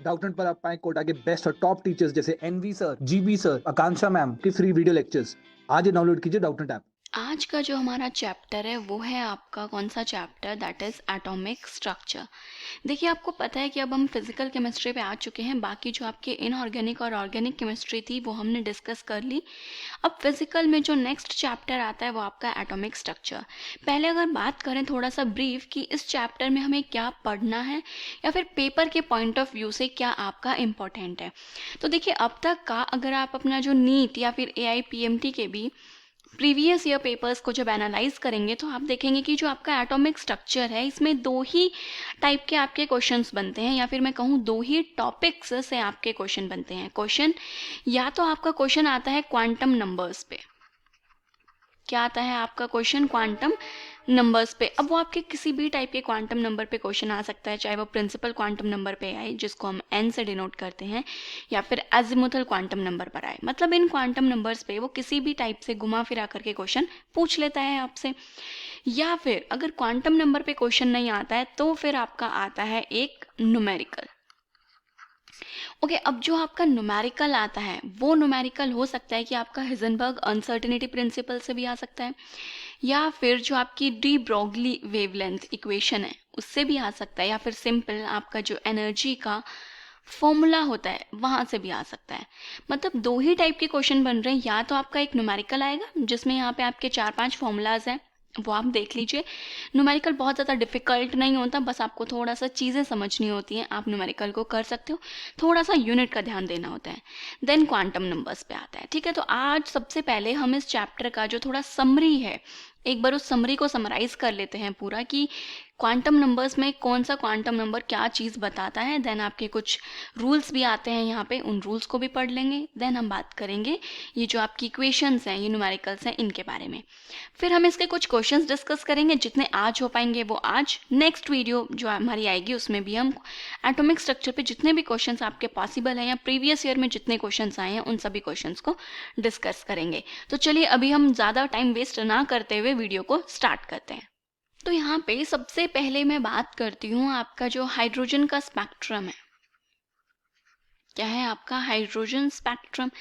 Doubtnut पर आप पाएं कोटा के बेस्ट और टॉप टीचर्स जैसे एनवी सर, जीबी सर, आकांक्षा मैम की फ्री वीडियो लेक्चर्स। आज ही डाउनलोड कीजिए डाउटनेट ऐप। आज का जो हमारा चैप्टर है वो है आपका कौन सा chapter, that is atomic structure. देखिए, आपको पता है कि अब हम फिजिकल केमिस्ट्री पे आ चुके हैं। बाकी जो आपकी इनऑर्गेनिक और ऑर्गेनिक केमिस्ट्री थी वो हमने डिस्कस कर ली। अब फिजिकल में जो नेक्स्ट चैप्टर आता है वो आपका एटॉमिक स्ट्रक्चर। पहले अगर बात करें थोड़ा सा ब्रीफ कि इस चैप्टर में हमें क्या पढ़ना है या फिर पेपर के पॉइंट ऑफ व्यू से क्या आपका इम्पोर्टेंट है। तो देखिए, अब तक का अगर आप अपना जो नीट या फिर AIPMT के भी प्रीवियस ईयर पेपर्स को जब एनालाइज करेंगे तो आप देखेंगे कि जो आपका एटॉमिक स्ट्रक्चर है इसमें दो ही टाइप के आपके क्वेश्चंस बनते हैं, या फिर मैं कहूँ दो ही टॉपिक्स से आपके क्वेश्चन बनते हैं। क्वेश्चन या तो आपका क्वेश्चन आता है क्वांटम नंबर्स पे। क्या आता है आपका क्वेश्चन? क्वांटम नंबर्स पे। अब वो आपके किसी भी टाइप के क्वांटम नंबर पे क्वेश्चन आ सकता है, चाहे वो प्रिंसिपल क्वांटम नंबर पे आए जिसको हम n से डिनोट करते हैं, या फिर एजिमुथल क्वांटम नंबर पर आए। मतलब इन क्वांटम नंबर्स पे वो किसी भी टाइप से घुमा फिरा करके क्वेश्चन पूछ लेता है आपसे। या फिर अगर क्वांटम नंबर पे क्वेश्चन नहीं आता है तो फिर आपका आता है एक न्यूमेरिकल। ओके, अब जो आपका न्यूमेरिकल आता है वो न्यूमेरिकल हो सकता है कि आपका हिजनबर्ग अनसर्टेनिटी प्रिंसिपल से भी आ सकता है, या फिर जो आपकी डी ब्रोगली वेवलेंथ इक्वेशन है उससे भी आ सकता है, या फिर सिंपल आपका जो एनर्जी का फॉर्मूला होता है वहाँ से भी आ सकता है। मतलब दो ही टाइप के क्वेश्चन बन रहे हैं। या तो आपका एक न्यूमेरिकल आएगा जिसमें यहाँ पे आपके 4-5 फॉर्मूलाज हैं, वो आप देख लीजिए। न्यूमेरिकल बहुत ज़्यादा डिफिकल्ट नहीं होता, बस आपको थोड़ा सा चीज़ें समझनी होती हैं, आप न्यूमेरिकल को कर सकते हो। थोड़ा सा यूनिट का ध्यान देना होता है। देन क्वांटम नंबर्स पे आता है। ठीक है, तो आज सबसे पहले हम इस चैप्टर का जो थोड़ा समरी है, एक बार उस समरी को समराइज कर लेते हैं पूरा कि क्वांटम नंबर्स में कौन सा क्वांटम नंबर क्या चीज़ बताता है। देन आपके कुछ रूल्स भी आते हैं यहाँ पे, उन रूल्स को भी पढ़ लेंगे। देन हम बात करेंगे ये जो आपकी इक्वेशंस हैं, ये न्यूमेरिकल्स हैं, इनके बारे में। फिर हम इसके कुछ क्वेश्चंस डिस्कस करेंगे, जितने आज हो पाएंगे वो आज। नेक्स्ट वीडियो जो हमारी आएगी उसमें भी हम एटॉमिक स्ट्रक्चर पे जितने भी क्वेश्चंस आपके पॉसिबल हैं या प्रीवियस ईयर में जितने क्वेश्चंस आए हैं उन सभी क्वेश्चंस को डिस्कस करेंगे। तो चलिए अभी हम ज़्यादा टाइम वेस्ट ना करते हुए वीडियो को स्टार्ट करते हैं। तो यहाँ पे सबसे पहले मैं बात करती हूँ आपका जो हाइड्रोजन का स्पेक्ट्रम है। क्या है आपका हाइड्रोजन स्पेक्ट्रम?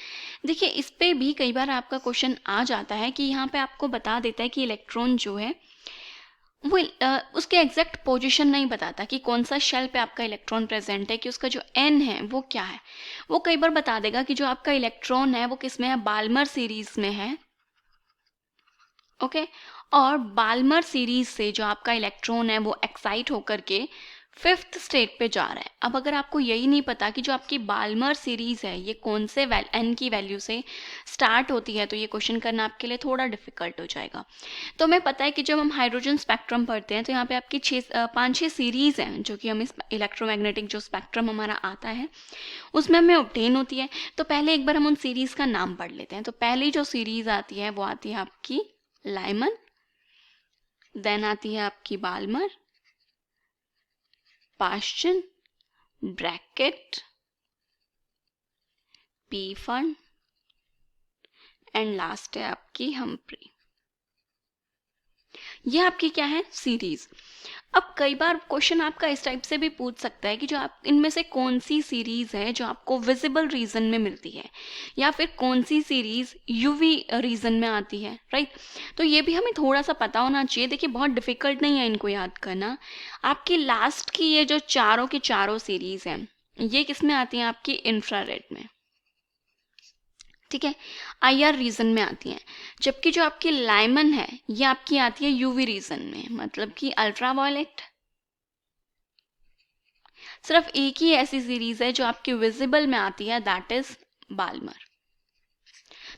देखिए, इस पे भी कई बार आपका क्वेश्चन आ जाता है कि यहाँ पे आपको बता देता है कि इलेक्ट्रॉन जो है वो उसके एग्जैक्ट पोजीशन नहीं बताता कि कौन सा शेल पे आपका इलेक्ट्रॉन प्रेजेंट है, कि उसका जो n है वो क्या है। वो कई बार बता देगा कि जो आपका इलेक्ट्रॉन है वो किस में है, बाल्मर सीरीज में है। ओके, और बाल्मर सीरीज से जो आपका इलेक्ट्रॉन है वो एक्साइट होकर के फिफ्थ स्टेट पे जा रहा है। अब अगर आपको यही नहीं पता कि जो आपकी बाल्मर सीरीज है ये कौन से n की वैल्यू से स्टार्ट होती है, तो ये क्वेश्चन करना आपके लिए थोड़ा डिफिकल्ट हो जाएगा। तो हमें पता है कि जब हम हाइड्रोजन स्पेक्ट्रम पढ़ते हैं तो यहाँ पे आपकी 5-6 सीरीज हैं जो कि हम इस इलेक्ट्रोमैग्नेटिक जो स्पेक्ट्रम हमारा आता है उसमें हमें ऑब्टेन होती है। तो पहले एक बार हम उन सीरीज का नाम पढ़ लेते हैं। तो पहली जो सीरीज आती है वो आती है आपकी लाइमन, देन आती है आपकी Balmer, Paschen, bracket, Pfund and last है आपकी हम्प्री। ये आपकी क्या है, सीरीज। अब कई बार क्वेश्चन आपका इस टाइप से भी पूछ सकता है कि जो आप इनमें से कौन सी सीरीज है जो आपको विजिबल रीजन में मिलती है, या फिर कौन सी सीरीज यूवी रीजन में आती है, राइट। तो ये भी हमें थोड़ा सा पता होना चाहिए। देखिए, बहुत डिफिकल्ट नहीं है इनको याद करना। आपकी लास्ट की ये जो चारों की चारों सीरीज हैं ये किस में आती हैं, आपकी इंफ्रारेड में। ठीक है, IR रीजन में आती हैं। जबकि जो आपकी लाइमन है ये आपकी आती है यूवी रीजन में, मतलब कि अल्ट्रावायलेट। सिर्फ एक ही ऐसी सीरीज है जो आपकी विजिबल में आती है, दैट इज बाल्मर।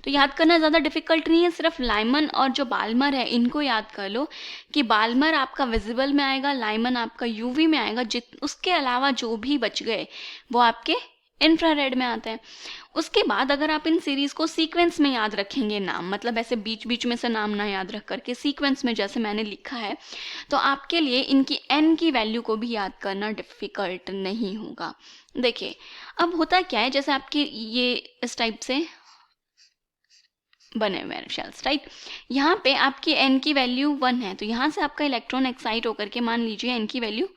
तो याद करना ज़्यादा डिफिकल्ट नहीं है, सिर्फ लाइमन और जो बाल्मर है इनको याद कर लो कि बाल्मर आपका विजिबल में आएगा, लाइमन आपका यूवी में आएगा। उसके अलावा जो भी बच गए वो आपके इंफ्रारेड में आते हैं। उसके बाद अगर आप इन सीरीज को सीक्वेंस में याद रखेंगे नाम, मतलब ऐसे बीच बीच में से नाम ना याद रख करके सीक्वेंस में जैसे मैंने लिखा है, तो आपके लिए इनकी n की वैल्यू को भी याद करना डिफिकल्ट नहीं होगा। देखिए, अब होता क्या है, जैसे आपके ये इस टाइप से बने हुए हैं शेल्स, राइट। यहाँ पे आपकी n की वैल्यू 1 है, तो यहाँ से आपका इलेक्ट्रॉन एक्साइट होकर के मान लीजिए n की वैल्यू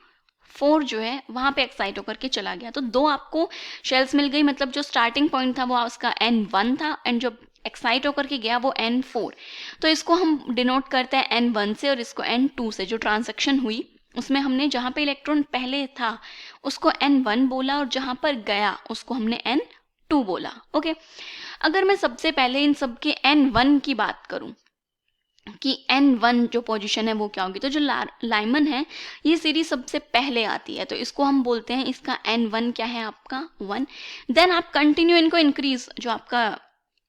4 जो है वहाँ पे एक्साइट होकर के चला गया, तो 2 आपको शेल्स मिल गई, मतलब जो स्टार्टिंग पॉइंट था वो उसका N1 था एंड जो एक्साइट होकर के गया वो N4। तो इसको हम डिनोट करते हैं N1 से और इसको N2 से। जो ट्रांजैक्शन हुई उसमें हमने जहाँ पे इलेक्ट्रॉन पहले था उसको N1 बोला और जहाँ पर गया उसको हमने N2 बोला। ओके, अगर मैं सबसे पहले इन सब के N1 की बात करूं कि N1 जो पोजीशन है वो क्या होगी, तो जो लाइमन है ये सीरीज सबसे पहले आती है, तो इसको हम बोलते हैं इसका N1 क्या है आपका 1। देन आप कंटिन्यू इनको इंक्रीज, जो आपका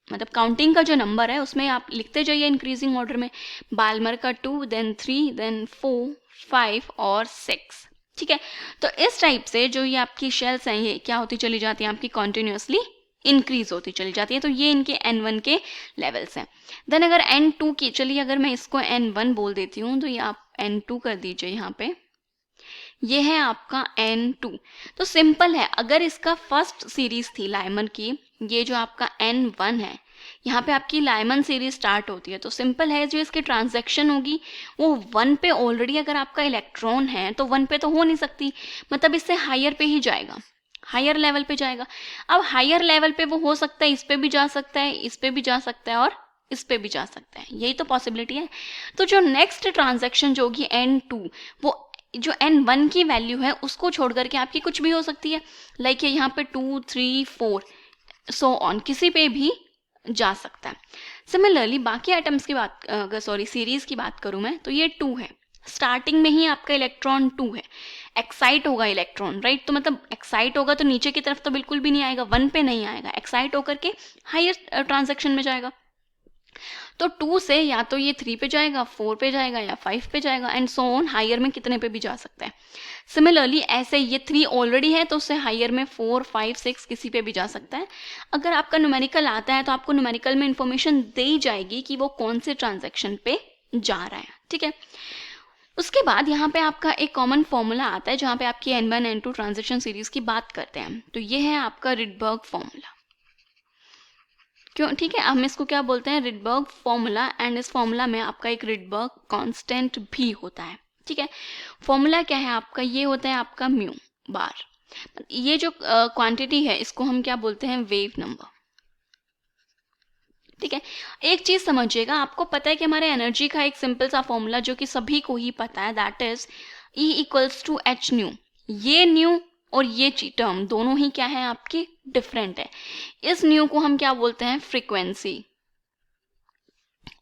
मतलब काउंटिंग का जो नंबर है उसमें आप लिखते जाइए इंक्रीजिंग ऑर्डर में। बाल्मर का 2, देन 3, देन 4, 5 और 6। ठीक है, तो इस टाइप से जो ये आपकी शेल्स हैं ये क्या होती चली जाती हैं आपकी कॉन्टिन्यूसली इंक्रीज होती चली जाती है। तो ये इनके N1 के लेवल्स हैं। देन अगर N2 की, चलिए अगर मैं इसको N1 बोल देती हूँ तो ये आप N2 कर दीजिए यहाँ पे, ये है आपका N2। तो सिंपल है, अगर इसका फर्स्ट सीरीज थी लाइमन की, ये जो आपका N1 है, यहाँ पे आपकी लाइमन सीरीज स्टार्ट होती है, तो सिंपल है जो इसकी ट्रांजैक्शन होगी वो 1 पे ऑलरेडी अगर आपका इलेक्ट्रॉन है तो 1 पे तो हो नहीं सकती, मतलब इससे हायर पे ही जाएगा, हायर लेवल पे जाएगा। अब हायर लेवल पे वो हो सकता है इस पे भी जा सकता है, इस पे भी जा सकता है और इस पे भी जा सकता है, यही तो पॉसिबिलिटी है। तो जो नेक्स्ट ट्रांजैक्शन जो होगी N2, वो जो N1 की वैल्यू है उसको छोड़ करके आपकी कुछ भी हो सकती है, लाइक यहाँ पे 2, 3, 4 सो ऑन, किसी पे भी जा सकता है। सिमिलरली बाकी आइटम्स की बात, सीरीज की बात करूं मैं, तो ये 2 है, स्टार्टिंग में ही आपका इलेक्ट्रॉन 2 है, एक्साइट होगा इलेक्ट्रॉन, राइट, तो मतलब एक्साइट होगा तो नीचे की तरफ तो बिल्कुल भी नहीं आएगा, 1 पे नहीं आएगा, एक्साइट होकर के हायर ट्रांजैक्शन में जाएगा। तो 2 से या तो ये 3 पे जाएगा, 4 पे जाएगा या 5 पे जाएगा एंड सो ऑन, हायर में कितने पे भी जा सकता है। सिमिलरली ऐसे ये 3 ऑलरेडी है तो उससे हायर में 4, 5, 6 किसी पे भी जा सकता है। अगर आपका न्यूमेरिकल आता है तो आपको न्यूमेरिकल में इंफॉर्मेशन दी जाएगी कि वो कौन से ट्रांजैक्शन पे जा रहा है। ठीक है, उसके बाद यहाँ पे आपका एक कॉमन फॉर्मूला आता है जहाँ पे आपकी N1, N2 ट्रांजिशन सीरीज की बात करते हैं, तो ये है आपका रिडबर्ग फॉर्मूला। क्यों, ठीक है, हम इसको क्या बोलते हैं, रिडबर्ग फॉर्मूला, एंड इस फॉर्मूला में आपका एक रिडबर्ग कांस्टेंट भी होता है। ठीक है, फॉर्मूला क्या है आपका, ये होता है आपका म्यू बार। ये जो क्वांटिटी है इसको हम क्या बोलते हैं, वेव नंबर। ठीक है, एक चीज समझिएगा, आपको पता है कि हमारे एनर्जी का एक सिंपल सा फॉर्मूला जो कि सभी को ही पता है, दैट इज E=H न्यू। ये न्यू और ये टर्म दोनों ही क्या है आपकी डिफरेंट है। इस न्यू को हम क्या बोलते हैं, फ्रीक्वेंसी,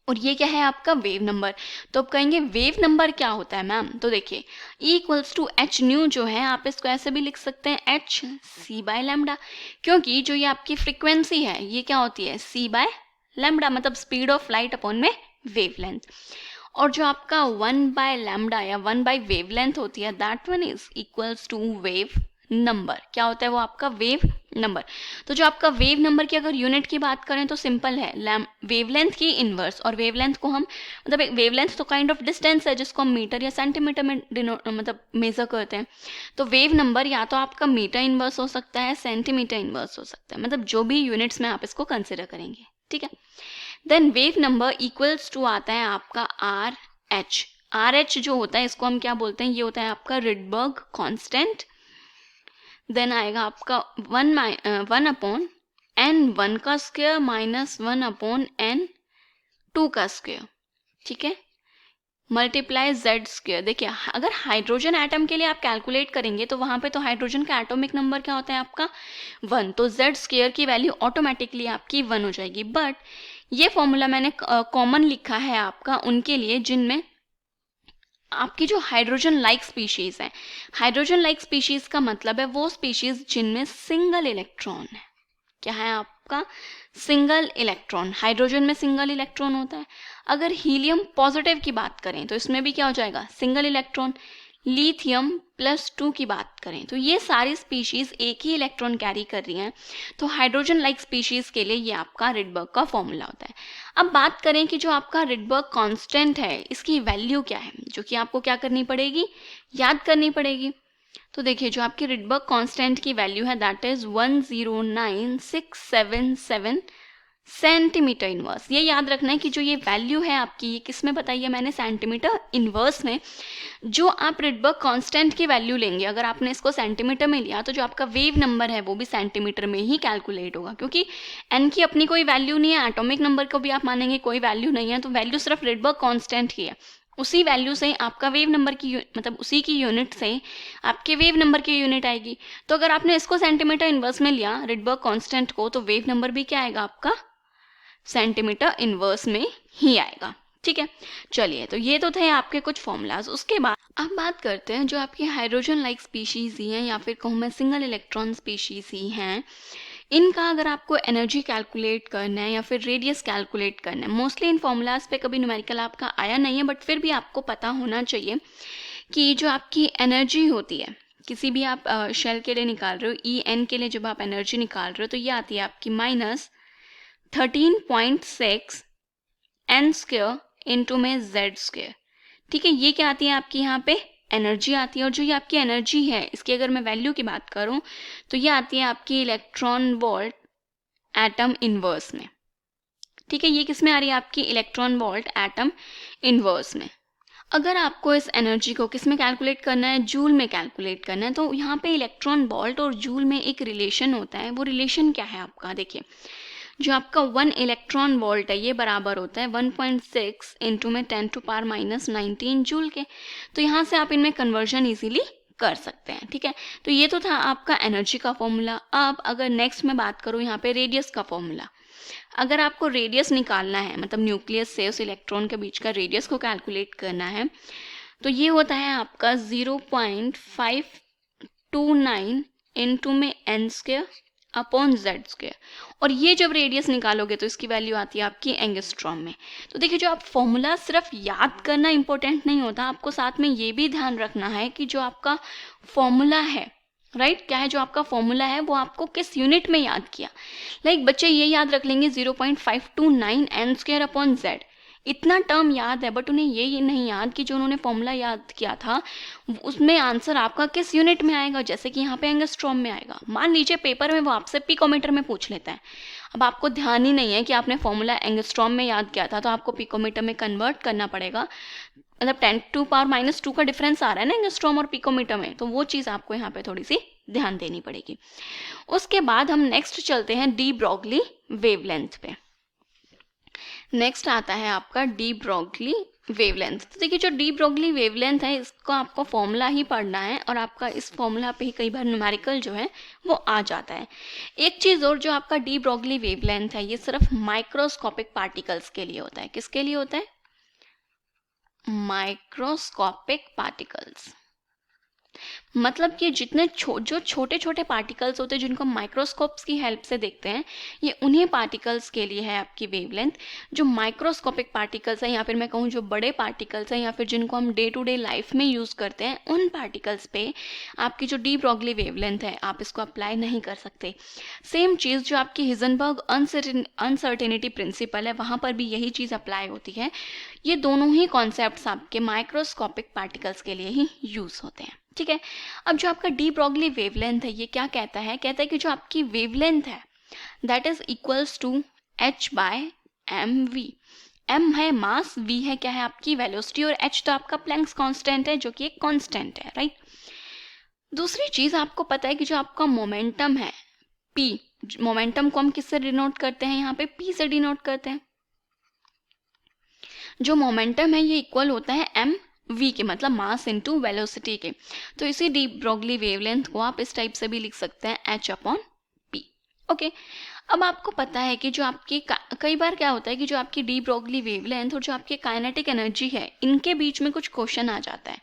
और ये क्या है आपका वेव नंबर। तो अब कहेंगे वेव नंबर क्या होता है मैम, तो देखिए E=H न्यू जो है आप इसको ऐसे भी लिख सकते हैं hc/λ, क्योंकि जो ये आपकी फ्रीक्वेंसी है ये क्या होती है c/λ, मतलब स्पीड ऑफ लाइट अपॉन में वेवलेंथ, और जो आपका 1/λ या 1/वेवलेंथ होती है that one is equals to wave number. क्या होता है वो आपका वेव नंबर। तो जो आपका वेव नंबर की अगर यूनिट की बात करें तो सिंपल है, वेवलेंथ की इनवर्स, और वेवलेंथ को हम मतलब वेवलेंथ तो काइंड ऑफ डिस्टेंस है जिसको हम मीटर या सेंटीमीटर में मतलब मेजर करते हैं। तो वेव नंबर या तो आपका मीटर इनवर्स हो सकता है, सेंटीमीटर इनवर्स हो सकता है, मतलब जो भी यूनिट्स में आप इसको कंसिडर करेंगे। ठीक है, then wave number equals to आता है आपका RH। RH जो होता है इसको हम क्या बोलते हैं, ये होता है आपका रिडबर्ग कांस्टेंट। देन आएगा आपका 1/N1 का स्क्वायर माइनस 1/N2 का स्क्वायर। ठीक है, मल्टीप्लाई Z स्क्वायर। देखिए अगर हाइड्रोजन एटम के लिए आप कैलकुलेट करेंगे तो वहां पे तो हाइड्रोजन का एटॉमिक नंबर क्या होता है आपका 1, तो Z स्क्वायर की वैल्यू ऑटोमेटिकली आपकी 1 हो जाएगी। बट ये फॉर्मूला मैंने कॉमन लिखा है आपका उनके लिए जिनमें आपकी जो हाइड्रोजन लाइक स्पीशीज है, हाइड्रोजन लाइक स्पीशीज का मतलब है वो स्पीशीज जिनमें सिंगल इलेक्ट्रॉन है। क्या है आपका सिंगल इलेक्ट्रॉन, हाइड्रोजन में सिंगल इलेक्ट्रॉन होता है। अगर हीलियम पॉजिटिव की बात करें तो इसमें भी क्या हो जाएगा, सिंगल इलेक्ट्रॉन। लिथियम +2 की बात करें तो ये सारी स्पीशीज एक ही इलेक्ट्रॉन कैरी कर रही हैं, तो हाइड्रोजन लाइक स्पीशीज के लिए ये आपका रिडबर्ग का फॉर्मूला होता है। अब बात करें कि जो आपका रिडबर्ग कांस्टेंट है इसकी वैल्यू क्या है, जो कि आपको क्या करनी पड़ेगी, याद करनी पड़ेगी। तो देखिए जो आपकी रिडबर्ग कांस्टेंट की वैल्यू है दैट इज 1096777 सेंटीमीटर इनवर्स। ये याद रखना है कि जो ये वैल्यू है आपकी, ये किस में बताई है मैंने, सेंटीमीटर इनवर्स में। जो आप रिडबर्ग कांस्टेंट की वैल्यू लेंगे, अगर आपने इसको सेंटीमीटर में लिया तो जो आपका वेव नंबर है वो भी सेंटीमीटर में ही कैलकुलेट होगा, क्योंकि एन की अपनी कोई वैल्यू नहीं है, एटॉमिक नंबर को भी आप मानेंगे कोई वैल्यू नहीं है, तो वैल्यू सिर्फ रिडबर्ग कांस्टेंट की है। उसी वैल्यू से आपका वेव नंबर की मतलब उसी की यूनिट से आपके वेव नंबर की यूनिट आएगी। तो अगर आपने इसको सेंटीमीटर इनवर्स में लिया रिडबर्ग कांस्टेंट को, तो वेव नंबर भी क्या आएगा आपका, सेंटीमीटर इनवर्स में ही आएगा। ठीक है, चलिए, तो ये तो थे आपके कुछ फॉर्मूलाज। उसके बाद अब बात करते हैं जो आपकी हाइड्रोजन लाइक स्पीशीज ही हैं, या फिर कहूँ मैं सिंगल इलेक्ट्रॉन स्पीशीज ही हैं, इनका अगर आपको एनर्जी कैलकुलेट करना है या फिर रेडियस कैलकुलेट करना है, मोस्टली इन फॉर्मूलाज पे कभी न्यूमेरिकल आपका आया नहीं है, बट फिर भी आपको पता होना चाहिए कि जो आपकी एनर्जी होती है किसी भी आप शेल के लिए निकाल रहे हो, ई एन के लिए जब आप एनर्जी निकाल रहे हो, तो ये आती है आपकी -13.6 एन स्क्वायर इंटू में जेड स्क्वायर। ठीक है, ये क्या आती है आपकी यहाँ पे एनर्जी आती है। और जो ये आपकी एनर्जी है, इसकी अगर मैं वैल्यू की बात करूँ तो ये आती है आपकी इलेक्ट्रॉन वोल्ट एटम इनवर्स में। ठीक है, ये किस में आ रही है आपकी, इलेक्ट्रॉन वोल्ट एटम इनवर्स में। अगर आपको इस एनर्जी को किस में कैलकुलेट करना है, जूल में कैलकुलेट करना है, तो यहाँ पे इलेक्ट्रॉन वोल्ट और जूल में एक रिलेशन होता है। वो रिलेशन क्या है आपका, देखिए, जो आपका 1 इलेक्ट्रॉन वोल्ट है ये बराबर होता है 1.6 इंटू में 10⁻⁻19 जूल के। तो यहाँ से आप इनमें कन्वर्जन इजीली कर सकते हैं। ठीक है, तो ये तो था आपका एनर्जी का फॉर्मूला। अब अगर नेक्स्ट मैं बात करूँ यहाँ पे रेडियस का फॉर्मूला, अगर आपको रेडियस निकालना है, मतलब न्यूक्लियस से उस इलेक्ट्रॉन के बीच का रेडियस को कैलकुलेट करना है, तो ये होता है आपका 0.529 इंटू में n square upon Z square. और ये जब रेडियस निकालोगे तो इसकी वैल्यू आती है आपकी एंगस्ट्रॉम में। तो देखिए, जो आप फॉर्मूला सिर्फ याद करना इंपॉर्टेंट नहीं होता, आपको साथ में ये भी ध्यान रखना है कि जो आपका फॉर्मूला है, राइट, क्या है जो आपका फॉर्मूला है वो आपको किस यूनिट में याद किया। लाइक बच्चे ये याद रख लेंगे 0.529 एन स्क्वायर अपॉन जेड, इतना टर्म याद है, बट उन्हें ये नहीं याद कि जो उन्होंने फॉर्मूला याद किया था उसमें आंसर आपका किस यूनिट में आएगा। जैसे कि यहाँ पे एंगस्ट्रॉम में आएगा, मान लीजिए पेपर में वो आपसे पिकोमीटर में पूछ लेता है। अब आपको ध्यान ही नहीं है कि आपने फॉर्मूला एंगस्ट्रॉम में याद किया था, तो आपको पिकोमीटर में कन्वर्ट करना पड़ेगा। मतलब 10⁻⁻2 का डिफरेंस आ रहा है ना एंगस्ट्रॉम और पिकोमीटर में, तो वो चीज़ आपको यहाँ पे थोड़ी सी ध्यान देनी पड़ेगी। उसके बाद हम नेक्स्ट चलते हैं डी ब्रॉगली वेवलेंथ पे। नेक्स्ट आता है आपका डी ब्रॉगली वेवलेंथ। तो देखिए, जो डी ब्रॉगली वेवलेंथ है इसको आपको फॉर्मूला ही पढ़ना है, और आपका इस फॉर्मूला पे ही कई बार न्यूमेरिकल जो है वो आ जाता है। एक चीज़ और, जो आपका डी ब्रॉगली वेवलेंथ है ये सिर्फ माइक्रोस्कोपिक पार्टिकल्स के लिए होता है। किसके लिए होता है, माइक्रोस्कोपिक पार्टिकल्स। मतलब कि जितने जो छोटे छोटे पार्टिकल्स होते हैं जिनको माइक्रोस्कोप्स की हेल्प से देखते हैं, ये उन्हीं पार्टिकल्स के लिए है आपकी वेवलेंथ। जो माइक्रोस्कोपिक पार्टिकल्स हैं, या फिर मैं कहूँ जो बड़े पार्टिकल्स हैं, या फिर जिनको हम डे टू डे लाइफ में यूज़ करते हैं, उन पार्टिकल्स पे आपकी जो डी ब्रॉगली वेवलेंथ है आप इसको अप्लाई नहीं कर सकते। सेम चीज़ जो आपकी हिजनबर्ग अनसर्टेनिटी प्रिंसिपल है, वहाँ पर भी यही चीज़ अप्लाई होती है। ये दोनों ही कॉन्सेप्ट्स आपके माइक्रोस्कोपिक पार्टिकल्स के लिए ही यूज़ होते हैं। ठीक है, अब जो आपका डी ब्रॉगली वेवलेंथ है ये क्या कहता है, कहता है कि जो आपकी वेवलेंथ है that is equals to h/mv। m है मास, v है क्या है आपकी वेलोसिटी, और h तो आपका प्लैंक्स कांस्टेंट है जो कि एक कांस्टेंट है, राइट। दूसरी चीज आपको पता है कि जो आपका मोमेंटम है p, मोमेंटम को हम किससे डिनोट करते हैं, यहाँ पे p से डिनोट करते हैं। जो मोमेंटम है ये इक्वल होता है m v के, मतलब मास इनटू वेलोसिटी के। तो इसी डी ब्रॉगली वेवलेंथ को आप इस टाइप से भी लिख सकते हैं h/p। ओके, अब आपको पता है कि जो आपकी कई बार क्या होता है कि जो आपकी डी ब्रॉगली वेवलेंथ और जो आपकी काइनेटिक एनर्जी है इनके बीच में कुछ क्वेश्चन आ जाता है,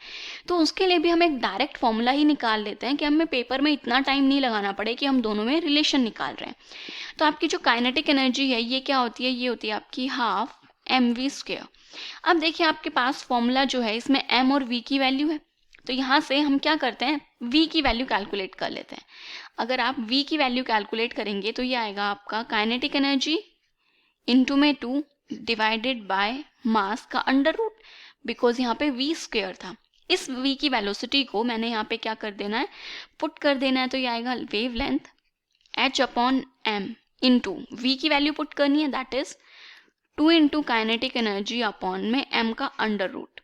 तो उसके लिए भी हम एक डायरेक्ट फॉर्मूला ही निकाल लेते हैं कि हमें पेपर में इतना टाइम नहीं लगाना पड़े कि हम दोनों में रिलेशन निकाल रहे हैं। तो आपकी जो काइनेटिक एनर्जी है ये क्या होती है, ये होती है आपकी हाफ mv²। अब देखिए, आपके पास फॉर्मूला जो है इसमें m और v की वैल्यू है, तो यहाँ से हम क्या करते हैं, v की वैल्यू कैलकुलेट कर लेते हैं। अगर आप v की वैल्यू कैलकुलेट करेंगे तो ये आएगा आपका काइनेटिक एनर्जी इंटू में 2 डिवाइडेड बाय मास का अंडर रूट, बिकॉज यहाँ पे v² था। इस v की वेलोसिटी को मैंने यहाँ पे क्या कर देना है, पुट कर देना है, तो ये आएगा wave length h/m into v की वैल्यू पुट करनी है, that is 2 into kinetic energy upon में m का अंडर रूट।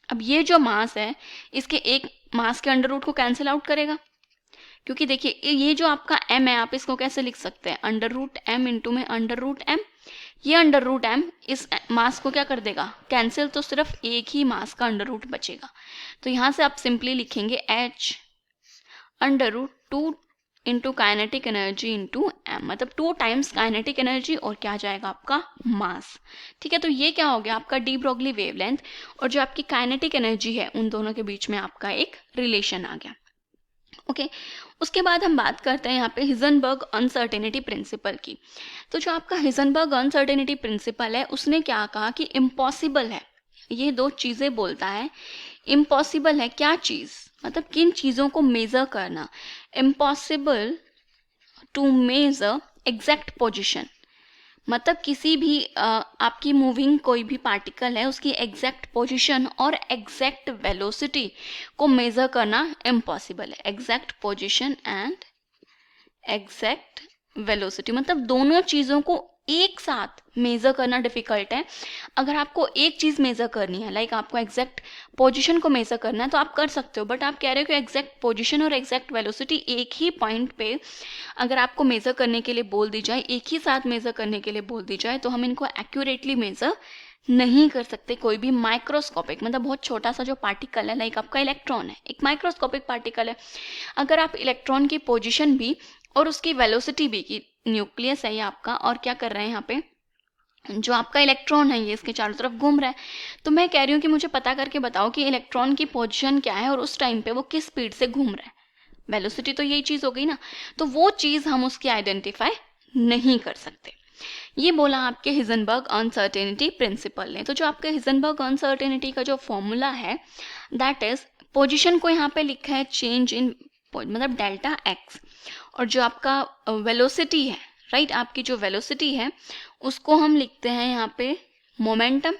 अब ये जो मास है इसके एक मास के अंडर रूट को कैंसिल आउट करेगा, क्योंकि देखिए ये जो आपका m है आप इसको कैसे लिख सकते हैं, अंडर रूट m इंटू में अंडर रूट m। ये अंडर रूट m इस मास को क्या कर देगा, कैंसिल, तो सिर्फ एक ही मास का अंडर रूट बचेगा। तो यहाँ से आप सिंपली लिखेंगे h under root 2 into kinetic energy into m, मतलब 2 टाइम्स काइनेटिक एनर्जी और क्या आ जाएगा आपका मास। ठीक है, तो ये क्या हो गया आपका डी ब्रोगली वेवलेंथ और जो आपकी काइनेटिक एनर्जी है उन दोनों के बीच में आपका एक रिलेशन आ गया। ओके उसके बाद हम बात करते हैं यहाँ पे हिजनबर्ग अनसर्टेनिटी प्रिंसिपल की। तो जो आपका हिजनबर्ग अनसर्टेनिटी प्रिंसिपल है उसने क्या कहा कि इम्पॉसिबल है, ये दो चीज़ें बोलता है। इम्पॉसिबल है क्या चीज़, मतलब किन चीज़ों को मेज़र करना, impossible to measure exact position, मतलब किसी भी आपकी मूविंग कोई भी पार्टिकल है उसकी एग्जैक्ट पोजीशन और एग्जैक्ट वेलोसिटी को मेज़र करना इम्पॉसिबल है। Exact position and exact velocity, मतलब दोनों चीज़ों को एक साथ मेज़र करना डिफ़िकल्ट है। अगर आपको एक चीज़ मेज़र करनी है, लाइक आपको एग्जैक्ट पोजीशन को मेज़र करना है तो आप कर सकते हो, बट आप कह रहे हो कि एग्जैक्ट पोजीशन और एग्जैक्ट वेलोसिटी एक ही पॉइंट पे अगर आपको मेज़र करने के लिए बोल दी जाए, एक ही साथ मेज़र करने के लिए बोल दी जाए, तो हम इनको एक्यूरेटली मेज़र नहीं कर सकते। कोई भी माइक्रोस्कोपिक, मतलब बहुत छोटा सा जो पार्टिकल है, लाइक आपका इलेक्ट्रॉन है, एक माइक्रोस्कोपिक पार्टिकल है, अगर आप इलेक्ट्रॉन की पोजीशन भी और उसकी वेलोसिटी भी, की न्यूक्लियस है ये आपका और क्या कर रहे हैं यहाँ पे जो आपका इलेक्ट्रॉन है ये इसके चारों तरफ घूम रहा है, तो मैं कह रही हूँ कि मुझे पता करके बताओ कि इलेक्ट्रॉन की पोजीशन क्या है और उस टाइम पे वो किस स्पीड से घूम रहा है। वेलोसिटी तो यही चीज़ हो गई ना, तो वो चीज़ हम उसकी आइडेंटिफाई नहीं कर सकते। ये बोला आपके हिजनबर्ग अनसर्टेनिटी प्रिंसिपल ने। तो जो आपके हिजनबर्ग अनसर्टेनिटी का जो फॉर्मूला है दैट इज, पोजीशन को यहाँ पे लिखा है चेंज इन मतलब डेल्टा एक्स, और जो आपका वेलोसिटी है, राइट, आपकी जो वेलोसिटी है उसको हम लिखते हैं यहाँ पे मोमेंटम।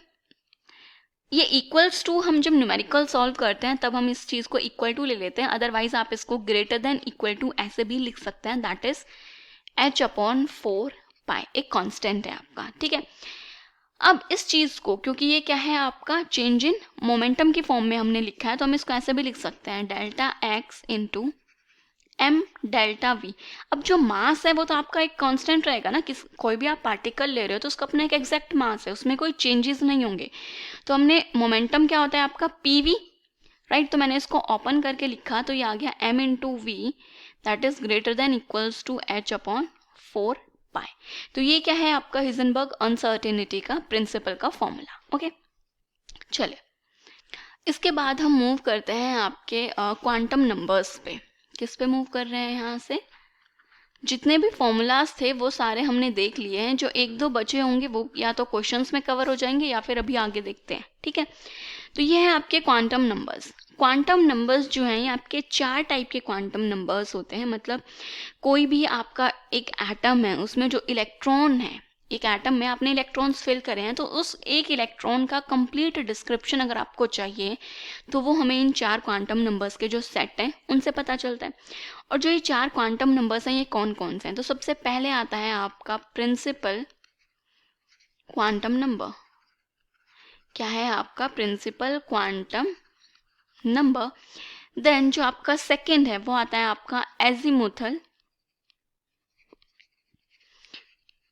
ये इक्वल्स टू, हम जब न्यूमेरिकल सॉल्व करते हैं तब हम इस चीज़ को इक्वल टू ले लेते हैं, अदरवाइज आप इसको ग्रेटर देन इक्वल टू ऐसे भी लिख सकते हैं, दैट इज h/4 पाई, एक कांस्टेंट है आपका। ठीक है, अब इस चीज़ को, क्योंकि ये क्या है आपका चेंज इन मोमेंटम की फॉर्म में हमने लिखा है, तो हम इसको ऐसे भी लिख सकते हैं delta x into m delta v. अब जो मास है वो तो आपका एक कांस्टेंट रहेगा ना, किस कोई भी आप पार्टिकल ले रहे हो तो उसका अपना एक एग्जैक्ट मास है, उसमें कोई चेंजेस नहीं होंगे। तो हमने मोमेंटम क्या होता है आपका पी वी, राइट, तो मैंने इसको ओपन करके लिखा तो ये आ गया m into v that is greater than equals to h/4 pi. तो ये क्या है आपका हिजनबर्ग अनसर्टेनिटी का प्रिंसिपल का फॉर्मूला। ओके चलिए, इसके बाद हम मूव करते हैं आपके क्वांटम नंबर्स पे। किस पे मूव कर रहे हैं, यहाँ से जितने भी फॉर्मूलाज थे वो सारे हमने देख लिए हैं, जो एक दो बचे होंगे वो या तो क्वेश्चंस में कवर हो जाएंगे या फिर अभी आगे देखते हैं। ठीक है, तो ये है आपके क्वांटम नंबर्स। क्वांटम नंबर्स जो हैं ये आपके 4 टाइप के क्वांटम नंबर्स होते हैं, मतलब कोई भी आपका एक एटम है उसमें जो इलेक्ट्रॉन है, एक एटम में आपने इलेक्ट्रॉन्स फिल करे हैं, तो उस एक इलेक्ट्रॉन का कंप्लीट डिस्क्रिप्शन अगर आपको चाहिए तो वो हमें इन 4 क्वांटम नंबर्स के जो सेट हैं उनसे पता चलता है। और जो ये 4 क्वांटम नंबर्स हैं ये कौन कौन से हैं, तो सबसे पहले आता है आपका प्रिंसिपल क्वांटम नंबर। क्या है आपका प्रिंसिपल क्वांटम नंबर। देन जो आपका सेकंड है वो आता है आपका azimuthal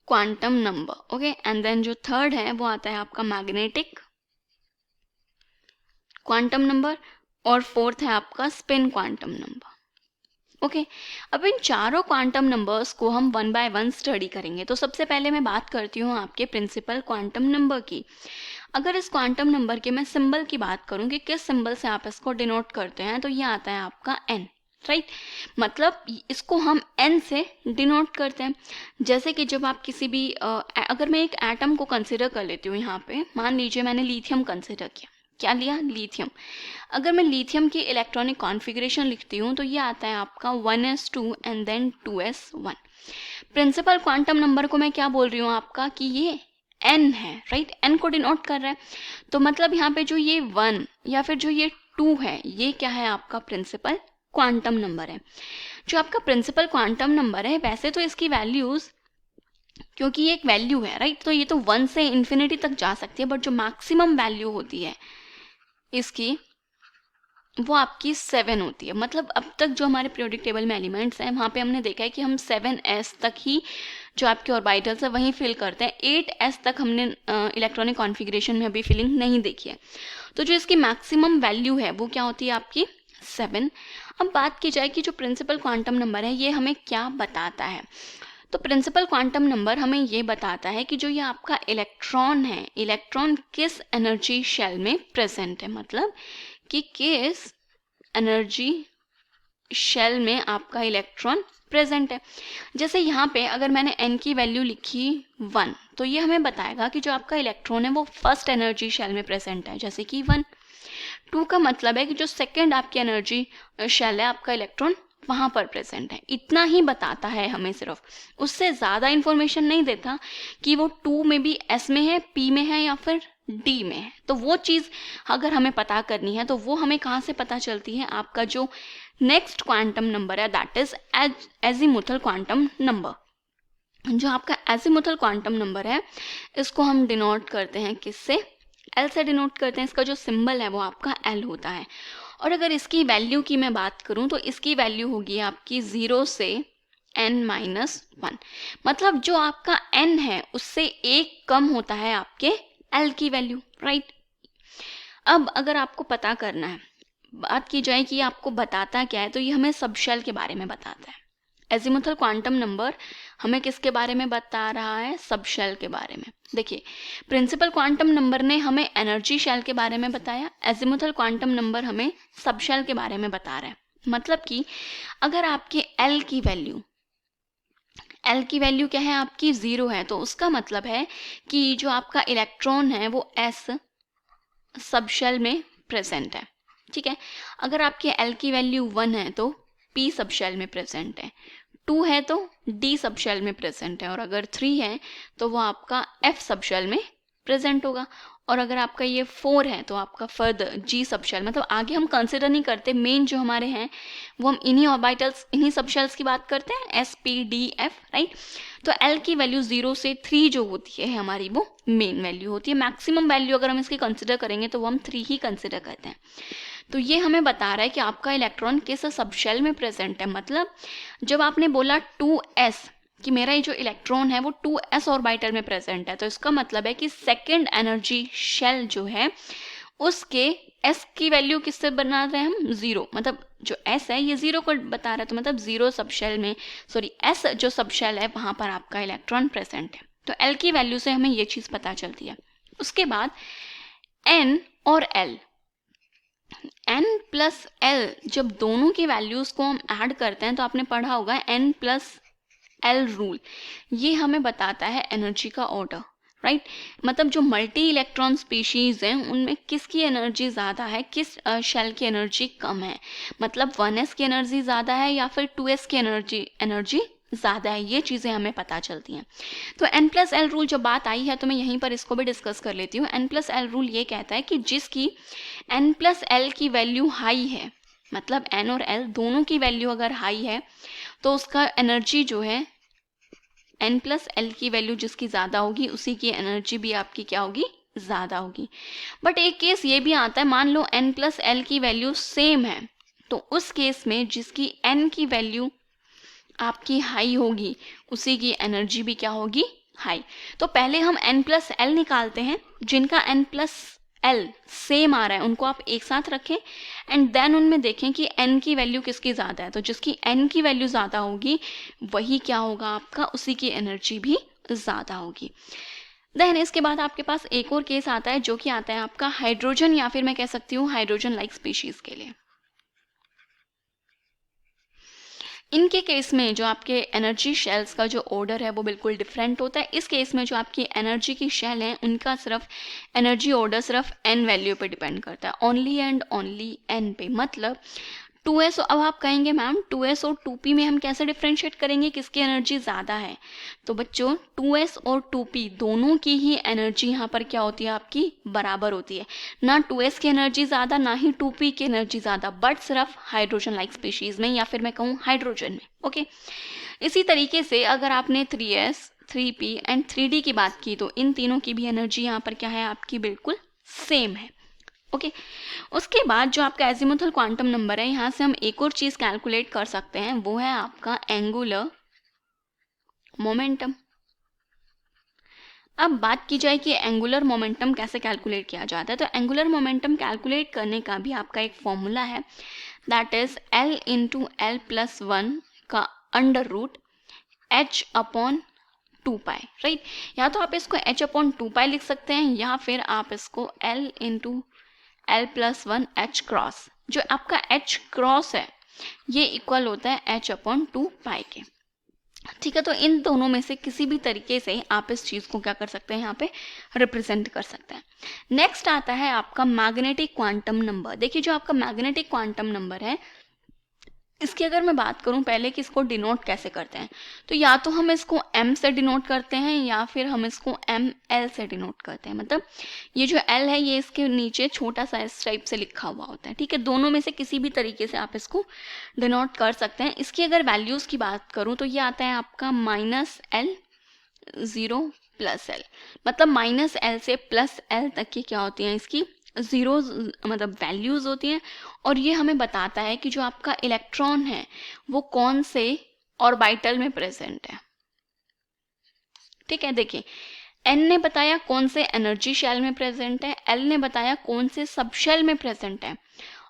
quantum number. Okay, and then जो थर्ड है वो आता है आपका मैग्नेटिक क्वांटम नंबर, और फोर्थ है आपका स्पिन क्वांटम नंबर। ओके, अब इन चारों क्वांटम नंबर्स को हम 1 बाय 1 स्टडी करेंगे। तो सबसे पहले मैं बात करती हूँ आपके प्रिंसिपल क्वांटम नंबर की। अगर इस क्वांटम नंबर के मैं सिंबल की बात करूँ कि किस सिंबल से आप इसको डिनोट करते हैं, तो ये आता है आपका n, राइट, मतलब इसको हम n से डिनोट करते हैं। जैसे कि जब आप किसी भी अगर मैं एक एटम को कंसिडर कर लेती हूँ, यहाँ पे मान लीजिए मैंने लिथियम कंसिडर किया, क्या लिया, लिथियम। अगर मैं लिथियम की इलेक्ट्रॉनिक कॉन्फ़िगरेशन लिखती हूँ तो ये आता है आपका 1s2 and then 2s1। Principal quantum number को मैं क्या बोल रही हूँ आपका कि ये n है, राइट, n को डिनोट कर रहा है। तो मतलब यहाँ पे जो ये 1 या फिर जो ये 2 है ये क्या है आपका प्रिंसिपल क्वांटम नंबर है। जो आपका प्रिंसिपल क्वांटम नंबर है वैसे तो इसकी वैल्यूज़ क्योंकि ये एक वैल्यू है, राइट। तो ये तो 1 से इन्फिनिटी तक जा सकती है, बट जो मैक्सिमम वैल्यू होती है इसकी वो आपकी 7 होती है। मतलब अब तक जो हमारे पीरियोडिक टेबल में एलिमेंट्स हैं वहाँ पे हमने देखा है कि हम 7s तक ही जो आपके ऑर्बिटल्स है वहीं फिल करते हैं। 8s तक हमने इलेक्ट्रॉनिक कॉन्फ़िगरेशन में अभी फिलिंग नहीं देखी है। तो जो इसकी मैक्सिमम वैल्यू है वो क्या होती है आपकी 7। अब बात की जाए कि जो प्रिंसिपल क्वांटम नंबर है ये हमें क्या बताता है। तो प्रिंसिपल क्वांटम नंबर हमें ये बताता है कि जो ये आपका इलेक्ट्रॉन है, इलेक्ट्रॉन किस एनर्जी शेल में प्रेजेंट है। मतलब कि किस एनर्जी शेल में आपका इलेक्ट्रॉन प्रेजेंट है। जैसे यहाँ पे अगर मैंने n की वैल्यू लिखी 1, तो ये हमें बताएगा कि जो आपका इलेक्ट्रॉन है वो फर्स्ट एनर्जी शेल में प्रेजेंट है, जैसे कि 1। 2 का मतलब है कि जो सेकेंड आपकी एनर्जी शेल है आपका इलेक्ट्रॉन वहाँ पर प्रेजेंट है। इतना ही बताता है हमें, सिर्फ उससे ज़्यादा इन्फॉर्मेशन नहीं देता कि वो 2 में भी s में है, p में है या फिर d में है। तो वो चीज़ अगर हमें पता करनी है तो वो हमें कहाँ से पता चलती है, आपका जो नेक्स्ट क्वांटम नंबर है that is azimuthal quantum number. जो आपका एजीमुथल क्वांटम नंबर है इसको हम डिनोट करते हैं किससे, L से डिनोट करते हैं। इसका जो सिंबल है वो आपका L होता है। और अगर इसकी वैल्यू की मैं बात करूं तो इसकी वैल्यू होगी आपकी 0 से n-1। मतलब जो आपका n है उससे 1 कम होता है आपके L की वैल्यू, राइट। अब अगर आपको पता करना है, बात की जाए कि ये आपको बताता क्या है, तो ये हमें सब शेल के बारे में बताता है। एजीमुथल क्वांटम नंबर हमें किसके बारे में बता रहा है, सब शेल के बारे में। देखिए प्रिंसिपल क्वांटम नंबर ने हमें एनर्जी शेल के बारे में बताया, एजीमुथल क्वांटम नंबर हमें सब शेल के बारे में बता रहा है। मतलब कि अगर आपकी L की वैल्यू क्या है, आपकी 0 है, तो उसका मतलब है कि जो आपका इलेक्ट्रॉन है वो S सब शेल में प्रेजेंट है, ठीक है। अगर आपके L की वैल्यू 1 है तो P सब शेल में प्रेजेंट है, 2 है तो D सब शेल में प्रेजेंट है, और अगर 3 है तो वो आपका F सब शेल में प्रेजेंट होगा, और अगर आपका ये 4 है तो आपका फर्दर G सब शेल। मतलब आगे हम कंसिडर नहीं करते, मेन जो हमारे हैं वो हम इन्हीं ऑर्बिटल्स, इन्हीं सब शेल्स की बात करते हैं, S P D F, right. तो L की वैल्यू 0 से 3 जो होती है हमारी वो मेन वैल्यू होती है। मैक्सिमम वैल्यू अगर हम इसकी कंसिडर करेंगे तो वो हम 3 ही कंसिडर करते हैं। तो ये हमें बता रहा है कि आपका इलेक्ट्रॉन किस सब शेल में प्रेजेंट है। मतलब जब आपने बोला 2s कि मेरा ये जो इलेक्ट्रॉन है वो 2s ऑर्बिटल में प्रेजेंट है, तो इसका मतलब है कि सेकेंड एनर्जी शेल जो है उसके s की वैल्यू किससे बना रहे हैं हम, 0। मतलब जो s है ये 0 को बता रहा है, तो मतलब 0 सब शेल में, सॉरी s जो सब शेल है वहाँ पर आपका इलेक्ट्रॉन प्रेजेंट है। तो L की वैल्यू से हमें ये चीज़ पता चलती है। उसके बाद n और L, n प्लस L जब दोनों की वैल्यूज़ को हम ऐड करते हैं तो आपने पढ़ा होगा n प्लस L रूल। ये हमें बताता है एनर्जी का ऑर्डर, राइट। मतलब जो मल्टी इलेक्ट्रॉन स्पीशीज़ हैं उनमें किसकी एनर्जी ज़्यादा है, किस शेल की एनर्जी कम है। मतलब 1s की एनर्जी ज़्यादा है या फिर 2s की एनर्जी ज़्यादा है, ये चीज़ें हमें पता चलती हैं। तो n प्लस एल रूल जब बात आई है तो मैं यहीं पर इसको भी डिस्कस कर लेती हूँ। n प्लस एल रूल ये कहता है कि जिसकी n प्लस एल की वैल्यू हाई है, मतलब n और l दोनों की वैल्यू अगर हाई है तो उसका एनर्जी जो है n प्लस एल की वैल्यू जिसकी ज़्यादा होगी उसी की एनर्जी भी आपकी क्या होगी, ज़्यादा होगी। बट एक केस ये भी आता है, मान लो n प्लस एल की वैल्यू सेम है, तो उस केस में जिसकी n की वैल्यू आपकी हाई होगी उसी की एनर्जी भी क्या होगी, हाई। तो पहले हम n प्लस एल निकालते हैं, जिनका n प्लस एल सेम आ रहा है उनको आप एक साथ रखें एंड देन उनमें देखें कि n की वैल्यू किसकी ज़्यादा है। तो जिसकी n की वैल्यू ज़्यादा होगी वही क्या होगा आपका, उसी की एनर्जी भी ज़्यादा होगी। देन इसके बाद आपके पास एक और केस आता है जो कि आता है आपका हाइड्रोजन या फिर मैं कह सकती हूँ हाइड्रोजन लाइक स्पीशीज़ के लिए। इनके केस में जो आपके एनर्जी शेल्स का जो ऑर्डर है वो बिल्कुल डिफरेंट होता है। इस केस में जो आपकी एनर्जी की शेल है उनका सिर्फ एनर्जी ऑर्डर सिर्फ n वैल्यू पे डिपेंड करता है, ओनली एंड ओनली n पे। मतलब 2s, अब आप कहेंगे मैम 2s और 2p में हम कैसे डिफ्रेंशिएट करेंगे, किसकी एनर्जी ज़्यादा है? तो बच्चों 2s और 2p दोनों की ही एनर्जी यहाँ पर क्या होती है, आपकी बराबर होती है। ना 2s की एनर्जी ज़्यादा, ना ही 2p की एनर्जी ज़्यादा, बट सिर्फ हाइड्रोजन लाइक स्पीशीज़ में, या फिर मैं कहूँ हाइड्रोजन में। ओके, इसी तरीके से अगर आपने 3s, 3p एंड 3d की बात की तो इन तीनों की भी एनर्जी यहाँ पर क्या है, आपकी बिल्कुल सेम है। ओके, उसके बाद जो आपका एजीमुथल क्वांटम नंबर है, यहाँ से हम एक और चीज़ कैलकुलेट कर सकते हैं, वो है आपका एंगुलर मोमेंटम। अब बात की जाए कि एंगुलर मोमेंटम कैसे कैलकुलेट किया जाता है, तो एंगुलर मोमेंटम कैलकुलेट करने का भी आपका एक फॉर्मूला है, that is L into L plus 1 का अंडर रूट h अपॉन 2 पाई, राइट। या तो आप इसको h अपॉन 2 पाई लिख सकते हैं, या फिर आप इसको L into L plus 1 H cross, जो आपका h क्रॉस है ये इक्वल होता है h अपॉन 2 पाई के। ठीक है, तो इन दोनों में से किसी भी तरीके से आप इस चीज़ को क्या कर सकते हैं, यहाँ पे रिप्रेजेंट कर सकते हैं। नेक्स्ट आता है आपका मैग्नेटिक क्वांटम नंबर। देखिए जो आपका मैग्नेटिक क्वांटम नंबर है, इसकी अगर मैं बात करूं पहले कि इसको डिनोट कैसे करते हैं, तो या तो हम इसको m से डिनोट करते हैं, या फिर हम इसको ml से डिनोट करते हैं। मतलब ये जो l है ये इसके नीचे छोटा सा इस टाइप से लिखा हुआ होता है। ठीक है, दोनों में से किसी भी तरीके से आप इसको डिनोट कर सकते हैं। इसकी अगर वैल्यूज़ की बात करूं तो ये आता है आपका -l 0 + l, मतलब -l से +l तक की क्या होती हैं, इसकी ज़ीरो मतलब वैल्यूज़ होती हैं। और ये हमें बताता है कि जो आपका इलेक्ट्रॉन है वो कौन से ऑर्बिटल में प्रेजेंट है। ठीक है, देखिए n ने बताया कौन से एनर्जी शेल में प्रेजेंट है, l ने बताया कौन से सब शेल में प्रेजेंट है,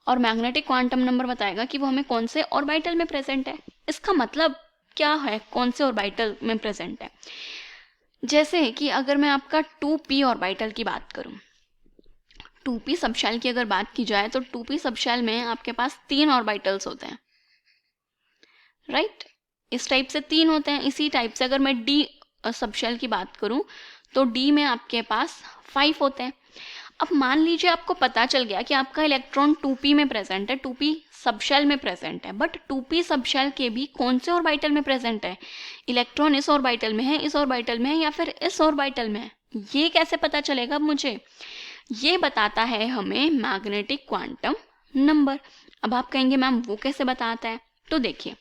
और मैग्नेटिक क्वांटम नंबर बताएगा कि वो हमें कौन से ऑर्बिटल में प्रेजेंट है। इसका मतलब क्या है, कौन से ऑर्बिटल में प्रेजेंट है? जैसे कि अगर मैं आपका 2p ऑर्बिटल की बात करूं, 2p सबशेल की अगर बात की जाए तो 2p सबशेल में आपके पास 3 ऑर्बिटल्स होते हैं, राइट। इस टाइप से 3 होते हैं। इसी टाइप से अगर मैं d सबशेल की बात करूं तो d में आपके पास 5 होते हैं। अब मान लीजिए आपको पता चल गया कि आपका इलेक्ट्रॉन 2p में प्रेजेंट है, 2p सबशेल में प्रेजेंट है, बट 2p सबशेल के भी कौन से ऑर्बिटल में प्रेजेंट है? इलेक्ट्रॉन इस ऑर्बिटल में है, इस ऑर्बिटल में है, या फिर इस ऑर्बिटल में है? ये कैसे पता चलेगा अब मुझे? ये बताता है हमें मैग्नेटिक क्वांटम नंबर। अब आप कहेंगे मैम वो कैसे बताता है, तो देखिए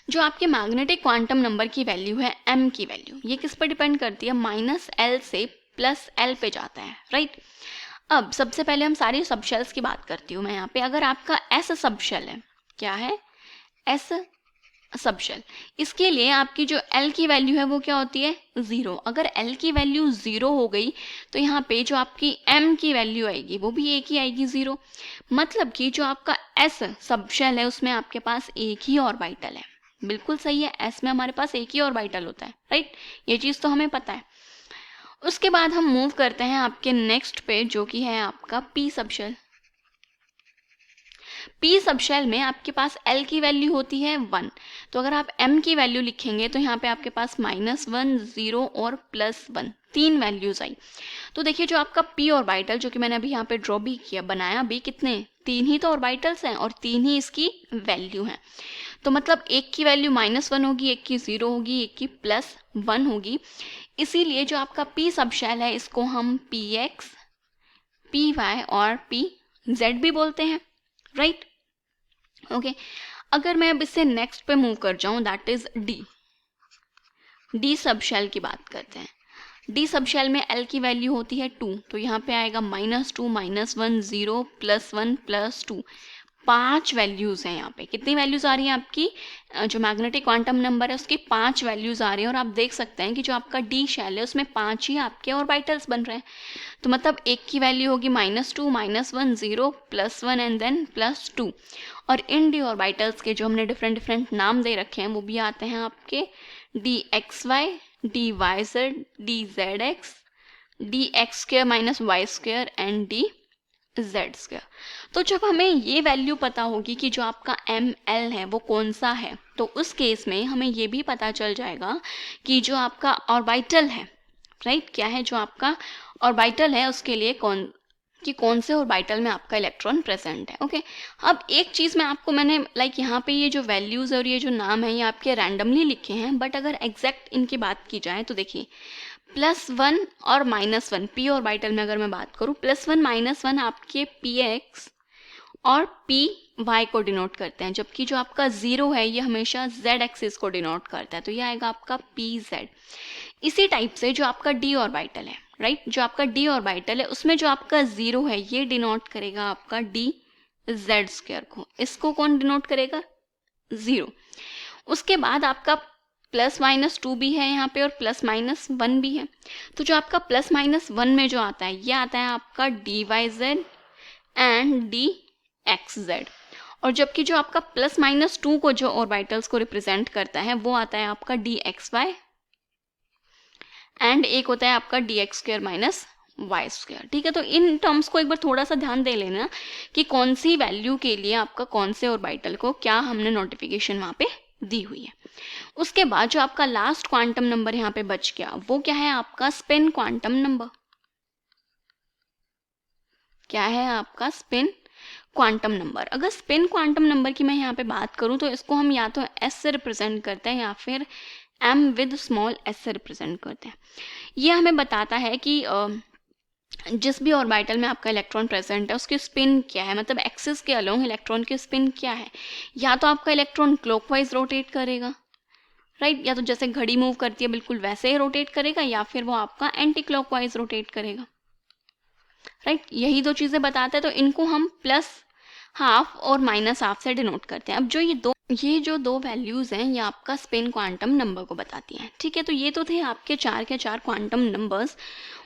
जो आपके मैग्नेटिक क्वांटम नंबर की वैल्यू है m की वैल्यू, ये किस पर डिपेंड करती है? -l से +l पे जाता है, राइट। अब सबसे पहले हम सारी सबशेल्स की बात करती हूँ मैं यहाँ पे। अगर आपका s सबशेल है, क्या है s सबशेल, इसके लिए आपकी जो l की वैल्यू है वो क्या होती है? 0। अगर l की वैल्यू 0 हो गई तो यहाँ पे जो आपकी m की वैल्यू आएगी वो भी एक ही आएगी, 0। मतलब कि जो आपका s सबशेल है उसमें आपके पास एक ही ऑर्बिटल है। बिल्कुल सही है, s में हमारे पास एक ही ऑर्बिटल होता है, राइट। ये चीज़ तो हमें पता है। उसके बाद हम मूव करते हैं आपके नेक्स्ट पे, जो कि है आपका p सबशेल। p सबशेल में आपके पास l की वैल्यू होती है 1, तो अगर आप m की वैल्यू लिखेंगे तो यहाँ पे आपके पास -1, 0 और +1 3 वैल्यूज आई। तो देखिए जो आपका p ऑर्बिटल, जो कि मैंने अभी यहाँ पे ड्रॉ भी किया, बनाया भी, कितने? 3 ही तो ऑर्बिटल्स हैं और 3 ही इसकी वैल्यू हैं। तो मतलब एक की वैल्यू -1 होगी, एक की 0 होगी, एक की +1 होगी। इसीलिए जो आपका p सबशेल है इसको हम px, py और pz भी बोलते हैं, राइट। ओके, अगर मैं अब इससे नेक्स्ट पे मूव कर जाऊं, दैट इज डी सबशेल की बात करते हैं। डी सबशेल में l की वैल्यू होती है 2, तो यहाँ पे आएगा -2, -1, 0, +1, +2, 5 वैल्यूज़ हैं यहाँ पे। कितनी वैल्यूज़ आ रही हैं आपकी? जो मैग्नेटिक क्वांटम नंबर है उसकी 5 वैल्यूज़ आ रही हैं। और आप देख सकते हैं कि जो आपका डी शेल है उसमें 5 ही आपके ऑर्बिटल्स बन रहे हैं। तो मतलब एक की वैल्यू होगी -2, -1, 0, +1 एंड देन +2। और इन डी ऑर्बिटल्स के जो हमने डिफरेंट नाम दे रखे हैं वो भी आते हैं आपके dxy, dyz, dzx, dx² - y² and dz²। तो जब हमें ये वैल्यू पता होगी कि जो आपका ml है वो कौन सा है, तो उस केस में हमें ये भी पता चल जाएगा कि जो आपका ऑर्बिटल है, राइट, क्या है, जो आपका ऑर्बिटल है उसके लिए कौन कि कौन से ऑर्बिटल में आपका इलेक्ट्रॉन प्रेजेंट है। ओके, अब एक चीज़ मैंने यहाँ पे ये जो वैल्यूज़ और ये जो नाम है ये आपके रैंडमली लिखे हैं, बट अगर एग्जैक्ट इनकी बात की जाए तो देखिए +1 और -1 पी ऑर्बिटल में अगर मैं बात करूँ, +1 -1 आपके px और py को डिनोट करते हैं, जबकि जो आपका 0 है ये हमेशा z एक्सिस को डिनोट करता है, तो ये आएगा आपका pz। इसी टाइप से जो आपका d ऑर्बिटल है, राइट, जो आपका d ऑर्बिटल है उसमें जो आपका 0 है ये डिनोट करेगा आपका dz² को। इसको कौन डिनोट करेगा? 0। उसके बाद आपका +-2 भी है यहाँ पे और +-1 भी है, तो जो आपका +-1 में जो आता है ये आता है आपका dyz एंड dxz, और जबकि जो आपका +-2 को जो ऑर्बिटल्स को रिप्रेजेंट करता है वो आता है आपका dxy एंड एक होता है आपका dx² -y²। ठीक है, तो इन टर्म्स को एक बार थोड़ा सा ध्यान दे लेना कि कौन सी वैल्यू के लिए आपका कौन से ऑर्बिटल को क्या हमने नोटिफिकेशन वहाँ पे दी हुई है। उसके बाद जो आपका लास्ट क्वांटम नंबर यहाँ पे बच गया वो क्या है? आपका स्पिन क्वांटम नंबर। क्या है आपका? Spin quantum number. अगर स्पिन क्वांटम नंबर की मैं यहाँ पे बात करूँ तो इसको हम या तो s से रिप्रेजेंट करते हैं या फिर m विद स्मॉल s से रिप्रेजेंट करते हैं। ये हमें बताता है कि जिस भी ऑर्बिटल में आपका इलेक्ट्रॉन प्रेजेंट है उसकी स्पिन क्या है, मतलब एक्सिस के अलोंग इलेक्ट्रॉन की स्पिन क्या है। या तो आपका इलेक्ट्रॉन क्लॉकवाइज रोटेट करेगा, राइट, या तो जैसे घड़ी मूव करती है बिल्कुल वैसे ही रोटेट करेगा, या फिर वो आपका एंटी क्लॉकवाइज रोटेट करेगा, राइट। यही दो चीज़ें बताता है, तो इनको हम +½ और -½ से डिनोट करते हैं। अब जो ये जो दो वैल्यूज़ हैं ये आपका स्पिन क्वांटम नंबर को बताती हैं। ठीक है, तो ये तो थे आपके 4 के 4 क्वांटम नंबर्स।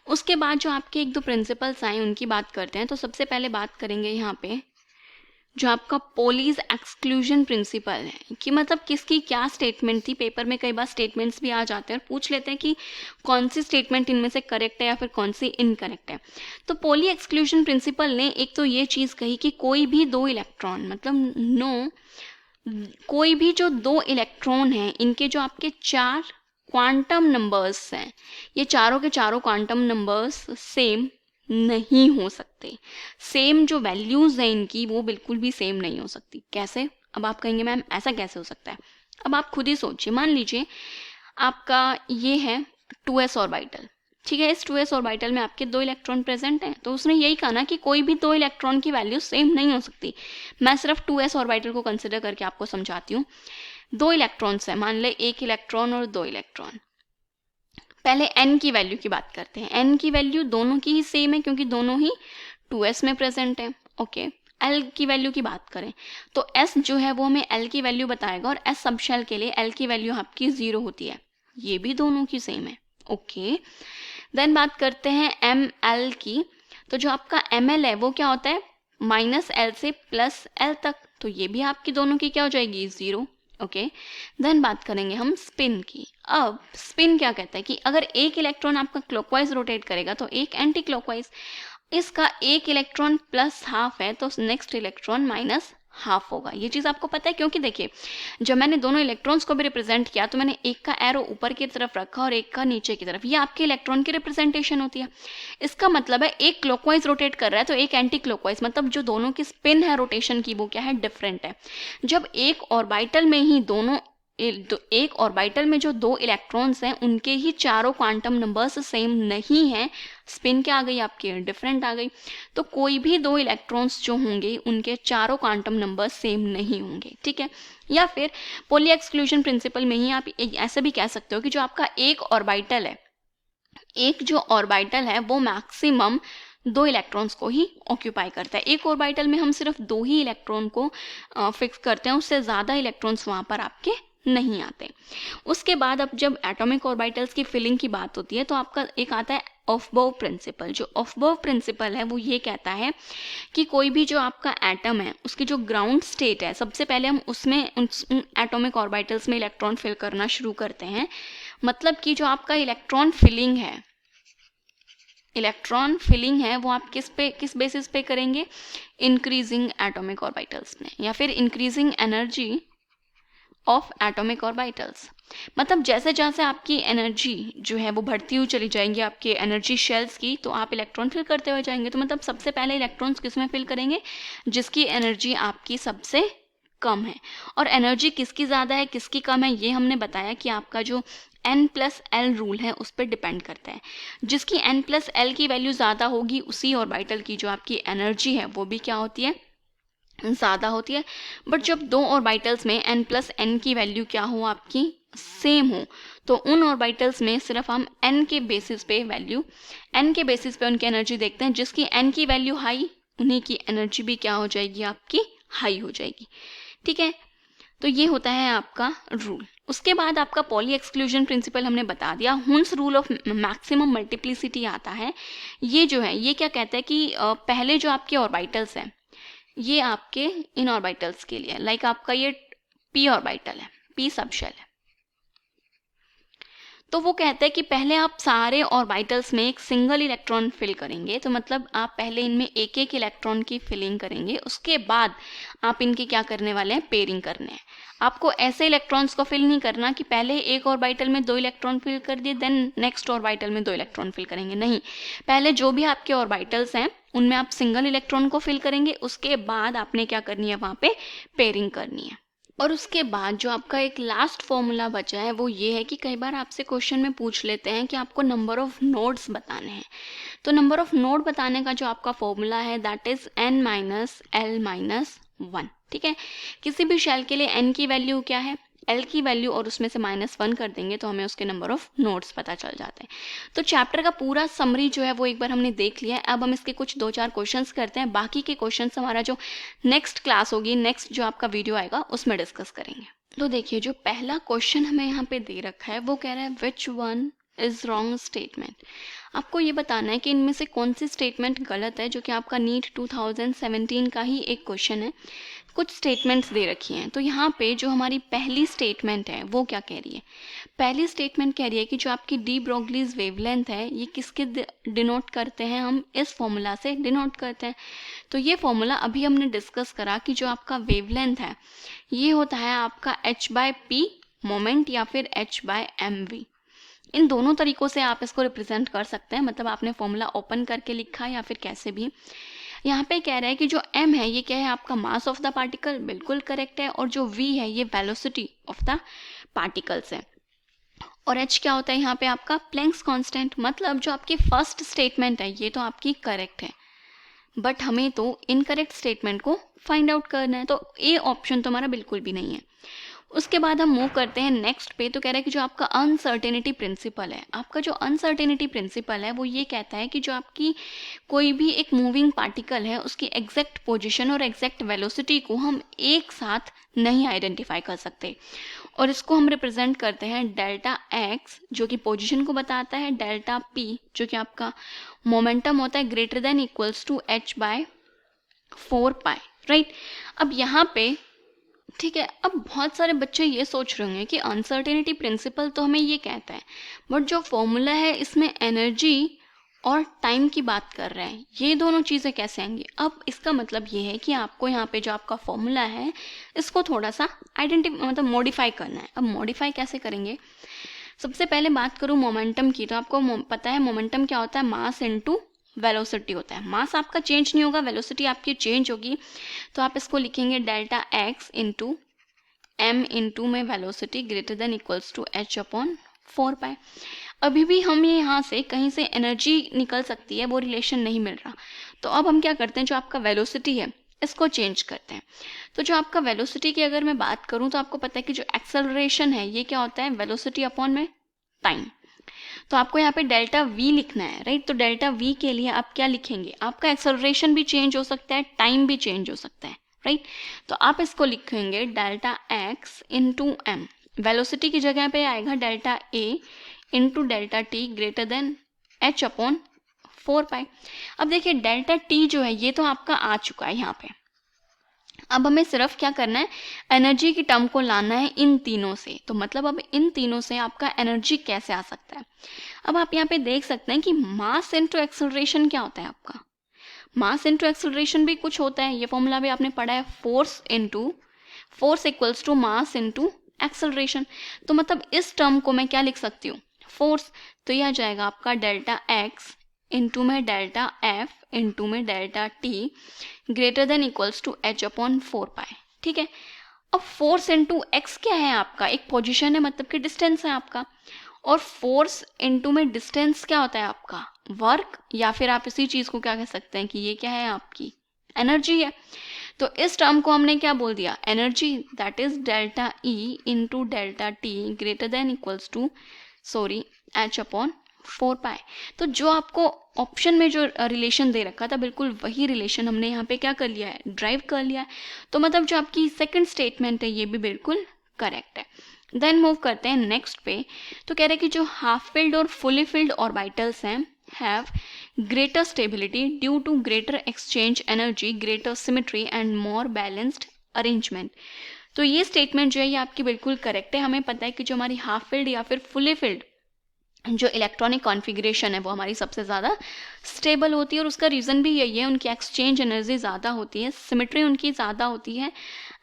उसके बाद जो आपके 1-2 प्रिंसिपल्स आए उनकी बात करते हैं। तो सबसे पहले बात करेंगे यहाँ पे जो आपका पोलीज एक्सक्लूजन प्रिंसिपल है, कि मतलब किसकी क्या स्टेटमेंट थी। पेपर में कई बार स्टेटमेंट्स भी आ जाते हैं और पूछ लेते हैं कि कौन सी स्टेटमेंट इनमें से करेक्ट है या फिर कौन सी इनकरेक्ट है। तो पोली एक्सक्लूजन प्रिंसिपल ने एक तो ये चीज़ कही कि कोई भी 2 इलेक्ट्रॉन, मतलब कोई भी जो 2 इलेक्ट्रॉन हैं इनके जो आपके 4 क्वांटम नंबर्स हैं, ये चारों के चारों क्वांटम नंबर्स सेम नहीं हो सकते। सेम जो वैल्यूज़ हैं इनकी वो बिल्कुल भी सेम नहीं हो सकती। कैसे? अब आप कहेंगे मैम ऐसा कैसे हो सकता है? अब आप खुद ही सोचिए, मान लीजिए आपका ये है 2s ऑर्बिटल, ठीक है, इस 2s ऑर्बिटल में आपके 2 इलेक्ट्रॉन प्रेजेंट हैं, तो उसने यही कहा ना कि कोई भी 2 इलेक्ट्रॉन की वैल्यू सेम नहीं हो सकती। मैं सिर्फ 2s ऑर्बिटल को कंसिडर करके आपको समझाती हूँ। 2 इलेक्ट्रॉन्स हैं, मान ले 1 इलेक्ट्रॉन और 2 इलेक्ट्रॉन। पहले n की वैल्यू की बात करते हैं। n की वैल्यू दोनों की ही सेम है क्योंकि दोनों ही 2s में प्रेजेंट है। ओके, l की वैल्यू की बात करें तो s जो है वो हमें l की वैल्यू बताएगा और s सब शेल के लिए l की वैल्यू आपकी 0 होती है। ये भी दोनों की सेम है। ओके, देन बात करते हैं ml की। तो जो आपका ml है वो क्या होता है? -l से +l तक, तो ये भी आपकी दोनों की क्या हो जाएगी? 0। ओके, देन बात करेंगे हम स्पिन की। अब स्पिन क्या कहता है कि अगर एक इलेक्ट्रॉन आपका क्लॉकवाइज रोटेट करेगा तो एक एंटी क्लॉकवाइज। इसका एक इलेक्ट्रॉन +½ है तो नेक्स्ट इलेक्ट्रॉन -½ होगा। ये चीज़ आपको पता है क्योंकि देखिए जब मैंने दोनों इलेक्ट्रॉन्स को भी रिप्रेजेंट किया तो मैंने एक का एरो ऊपर की तरफ रखा और एक का नीचे की तरफ। ये आपके इलेक्ट्रॉन की रिप्रेजेंटेशन होती है। इसका मतलब है एक क्लॉकवाइज रोटेट कर रहा है तो एक एंटी क्लॉकवाइज, मतलब जो दोनों की स्पिन है रोटेशन की वो क्या है? डिफरेंट है। जब एक ऑर्बिटल में ही एक ऑर्बिटल में जो 2 इलेक्ट्रॉन्स हैं उनके ही चारों क्वांटम नंबर्स सेम नहीं हैं, स्पिन क्या आ गई आपकी? डिफरेंट आ गई। तो कोई भी 2 इलेक्ट्रॉन्स जो होंगे उनके चारों क्वांटम नंबर्स सेम नहीं होंगे। ठीक है, या फिर पोली एक्सक्लूजन प्रिंसिपल में ही आप ऐसे भी कह सकते हो कि जो आपका एक ऑर्बिटल है, एक जो ऑर्बिटल है वो मैक्सिमम 2 इलेक्ट्रॉन्स को ही ऑक्यूपाई करता है। एक ऑर्बिटल में हम सिर्फ 2 ही इलेक्ट्रॉन को फिक्स करते हैं, उससे ज़्यादा इलेक्ट्रॉन्स वहाँ पर आपके नहीं आते। उसके बाद अब जब एटॉमिक ऑर्बिटल्स की फिलिंग की बात होती है तो आपका एक आता है ऑफबर्ग प्रिंसिपल। जो ऑफबर्ग प्रिंसिपल है वो ये कहता है कि कोई भी जो आपका एटम है उसकी जो ग्राउंड स्टेट है, सबसे पहले हम उसमें उन एटॉमिक ऑर्बिटल्स में इलेक्ट्रॉन फिल करना शुरू करते हैं। मतलब कि जो आपका इलेक्ट्रॉन फिलिंग है वो आप किस बेसिस पे करेंगे? इंक्रीजिंग एटॉमिक ऑर्बिटल्स में, या फिर increasing energy of atomic orbitals. मतलब जैसे जैसे आपकी एनर्जी जो है वो बढ़ती हुई चली जाएंगी आपके एनर्जी शेल्स की, तो आप इलेक्ट्रॉन फिल करते हुए जाएंगे। तो मतलब सबसे पहले इलेक्ट्रॉन्स किस में फिल करेंगे, जिसकी एनर्जी आपकी सबसे कम है। और एनर्जी किसकी ज़्यादा है किसकी कम है, ये हमने बताया कि आपका जो n+l रूल है उस पर डिपेंड करता है। जिसकी n+l की वैल्यू ज़्यादा होगी उसी ऑर्बिटल की जो आपकी एनर्जी है वो भी क्या होती है, ज़्यादा होती है। बट जब दो ऑर्बिटल्स में n+n की वैल्यू क्या हो, आपकी सेम हो, तो उन ऑर्बिटल्स में सिर्फ हम n के बेसिस पे वैल्यू, n के बेसिस पे उनकी एनर्जी देखते हैं। जिसकी n की वैल्यू हाई, उन्हीं की एनर्जी भी क्या हो जाएगी, आपकी हाई हो जाएगी। ठीक है, तो ये होता है आपका रूल। उसके बाद आपका पॉली एक्सक्लूजन प्रिंसिपल हमने बता दिया। Hund's rule of maximum multiplicity आता है। ये जो है ये क्या कहता है कि पहले जो आपके ऑर्बिटल्स हैं ये आपके इन ऑर्बिटल्स के लिए, लाइक आपका ये p ऑर्बिटल है, p सबशेल है, तो वो कहता है कि पहले आप सारे ऑर्बिटल्स में एक सिंगल इलेक्ट्रॉन फिल करेंगे। तो मतलब आप पहले इनमें एक एक इलेक्ट्रॉन की फिलिंग करेंगे, उसके बाद आप इनकी क्या करने वाले हैं, पेयरिंग करने हैं। आपको ऐसे इलेक्ट्रॉन्स को फिल नहीं करना कि पहले एक ऑर्बिटल में 2 इलेक्ट्रॉन फिल कर दिए देन नेक्स्ट ऑर्बिटल में 2 इलेक्ट्रॉन फिल करेंगे, नहीं। पहले जो भी आपके ऑर्बिटल्स हैं उनमें आप सिंगल इलेक्ट्रॉन को फिल करेंगे, उसके बाद आपने क्या करनी है, वहाँ पे पेयरिंग करनी है। और उसके बाद जो आपका एक लास्ट फॉर्मूला बचा है वो ये है कि कई बार आपसे क्वेश्चन में पूछ लेते हैं कि आपको नंबर ऑफ नोड्स बताने हैं। तो नंबर ऑफ नोड बताने का जो आपका फॉर्मूला है दैट इज n-l-1। ठीक है, किसी भी शेल के लिए n की वैल्यू क्या है, l की वैल्यू, और उसमें से -1 कर देंगे तो हमें उसके नंबर ऑफ नोड्स पता चल जाते हैं। तो चैप्टर का पूरा समरी जो है वो एक बार हमने देख लिया है। अब हम इसके कुछ 2-4 क्वेश्चंस करते हैं, बाकी के क्वेश्चंस हमारा जो नेक्स्ट क्लास होगी, नेक्स्ट जो आपका वीडियो आएगा उसमें डिस्कस करेंगे। तो देखिए जो पहला क्वेश्चन हमें यहाँ पे दे रखा है वो कह रहा है which one is wrong statement. आपको ये बताना है कि इनमें से कौन सी स्टेटमेंट गलत है, जो कि आपका नीट 2017 का ही एक क्वेश्चन है। कुछ स्टेटमेंट्स दे रखी हैं, तो यहाँ पे जो हमारी पहली स्टेटमेंट है वो क्या कह रही है, पहली स्टेटमेंट कह रही है कि जो आपकी डी ब्रोगलीज वेवलेंथ है ये किसके डिनोट करते हैं, हम इस फॉर्मूला से डिनोट करते हैं। तो ये फॉर्मूला अभी हमने डिस्कस करा कि जो आपका वेवलेंथ है ये होता है आपका h/p मोमेंट या फिर h/mv। इन दोनों तरीकों से आप इसको रिप्रेजेंट कर सकते हैं, मतलब आपने फॉर्मूला ओपन करके लिखा या फिर कैसे भी। यहाँ पे कह रहा है कि जो m है ये क्या है, आपका मास ऑफ द पार्टिकल, बिल्कुल करेक्ट है। और जो v है ये वेलोसिटी ऑफ द पार्टिकल्स है। और h क्या होता है यहाँ पे आपका प्लैंक्स कांस्टेंट। मतलब जो आपकी फर्स्ट स्टेटमेंट है ये तो आपकी करेक्ट है, बट हमें तो इनकरेक्ट स्टेटमेंट को फाइंड आउट करना है, तो ए ऑप्शन तो हमारा बिल्कुल भी नहीं है। उसके बाद हम मूव करते हैं नेक्स्ट पे। तो कह रहा है कि जो आपका अनसर्टेनिटी प्रिंसिपल है, आपका जो अनसर्टेनिटी प्रिंसिपल है वो ये कहता है कि जो आपकी कोई भी एक मूविंग पार्टिकल है उसकी एग्जैक्ट पोजीशन और एग्जैक्ट वेलोसिटी को हम एक साथ नहीं आइडेंटिफाई कर सकते, और इसको हम रिप्रेजेंट करते हैं डेल्टा x जो कि पोजीशन को बताता है, डेल्टा p जो कि आपका मोमेंटम होता है greater than equals to h/4π, right. अब यहाँ पे ठीक है, अब बहुत सारे बच्चे ये सोच रहे होंगे कि अनसर्टेनिटी प्रिंसिपल तो हमें ये कहता है, बट जो फॉर्मूला है इसमें एनर्जी और टाइम की बात कर रहे हैं, ये दोनों चीज़ें कैसे आएंगी। अब इसका मतलब ये है कि आपको यहाँ पे जो आपका फॉर्मूला है इसको थोड़ा सा मतलब मॉडिफाई करना है। अब मॉडिफाई कैसे करेंगे, सबसे पहले बात करूँ मोमेंटम की, तो आपको पता है मोमेंटम क्या होता है, मास इनटू वेलोसिटी होता है। मास आपका चेंज नहीं होगा, वेलोसिटी आपकी चेंज होगी। तो आप इसको लिखेंगे delta x into m into में velocity greater than equals to h/4π। अभी भी हम यहाँ से कहीं से एनर्जी निकल सकती है, वो रिलेशन नहीं मिल रहा। तो अब हम क्या करते हैं, जो आपका वेलोसिटी है इसको चेंज करते हैं। तो जो आपका वेलोसिटी की अगर मैं बात करूँ तो आपको पता है कि जो एक्सेलरेशन है ये क्या होता है, वेलोसिटी अपॉन में टाइम। तो आपको यहाँ पे डेल्टा v लिखना है, राइट। तो डेल्टा v के लिए आप क्या लिखेंगे, आपका एक्सेलरेशन भी चेंज हो सकता है, टाइम भी चेंज हो सकता है, राइट। तो आप इसको लिखेंगे delta x into m, velocity की जगह पे आएगा delta a into delta t greater than h/4π। अब देखिए डेल्टा t जो है ये तो आपका आ चुका है यहाँ पे। अब हमें सिर्फ क्या करना है, एनर्जी की टर्म को लाना है इन तीनों से। तो मतलब अब इन तीनों से आपका एनर्जी कैसे आ सकता है। अब आप यहाँ पे देख सकते हैं कि मास इनटू एक्सेलरेशन क्या होता है, आपका मास इनटू एक्सेलरेशन भी कुछ होता है, ये फॉर्मूला भी आपने पढ़ा है, force equals to mass into acceleration. तो मतलब इस टर्म को मैं क्या लिख सकती हूँ, फोर्स। तो यह आ जाएगा आपका डेल्टा एक्स इंटू में डेल्टा एफ इंटू में delta t greater than equals to h upon 4 pi. ठीक है, अब फोर्स इंटू एक्स क्या है आपका, एक पोजीशन है, मतलब कि डिस्टेंस है आपका, और फोर्स इंटू में डिस्टेंस क्या होता है आपका, वर्क, या फिर आप इसी चीज को क्या कह सकते हैं कि ये क्या है, आपकी एनर्जी है। तो इस टर्म को हमने क्या बोल दिया, energy, that is delta E into delta t greater than equals to h upon 4 pi. तो जो आपको ऑप्शन में जो रिलेशन दे रखा था बिल्कुल वही रिलेशन हमने यहाँ पे क्या कर लिया है, ड्राइव कर लिया है। तो मतलब जो आपकी सेकंड स्टेटमेंट है ये भी बिल्कुल करेक्ट है। देन मूव करते हैं नेक्स्ट पे। तो कह रहे हैं कि जो हाफ फिल्ड और फुली फिल्ड ऑर्बिटल्स हैं have greater stability due to greater exchange energy, greater symmetry and more balanced arrangement। तो ये स्टेटमेंट जो है ये आपकी बिल्कुल करेक्ट है। हमें पता है कि जो हमारी हाफ फील्ड या फिर फुली फील्ड जो इलेक्ट्रॉनिक कॉन्फ़िगरेशन है वो हमारी सबसे ज़्यादा स्टेबल होती है, और उसका रीज़न भी यही है, उनकी एक्सचेंज एनर्जी ज़्यादा होती है, सिमेट्री उनकी ज़्यादा होती है,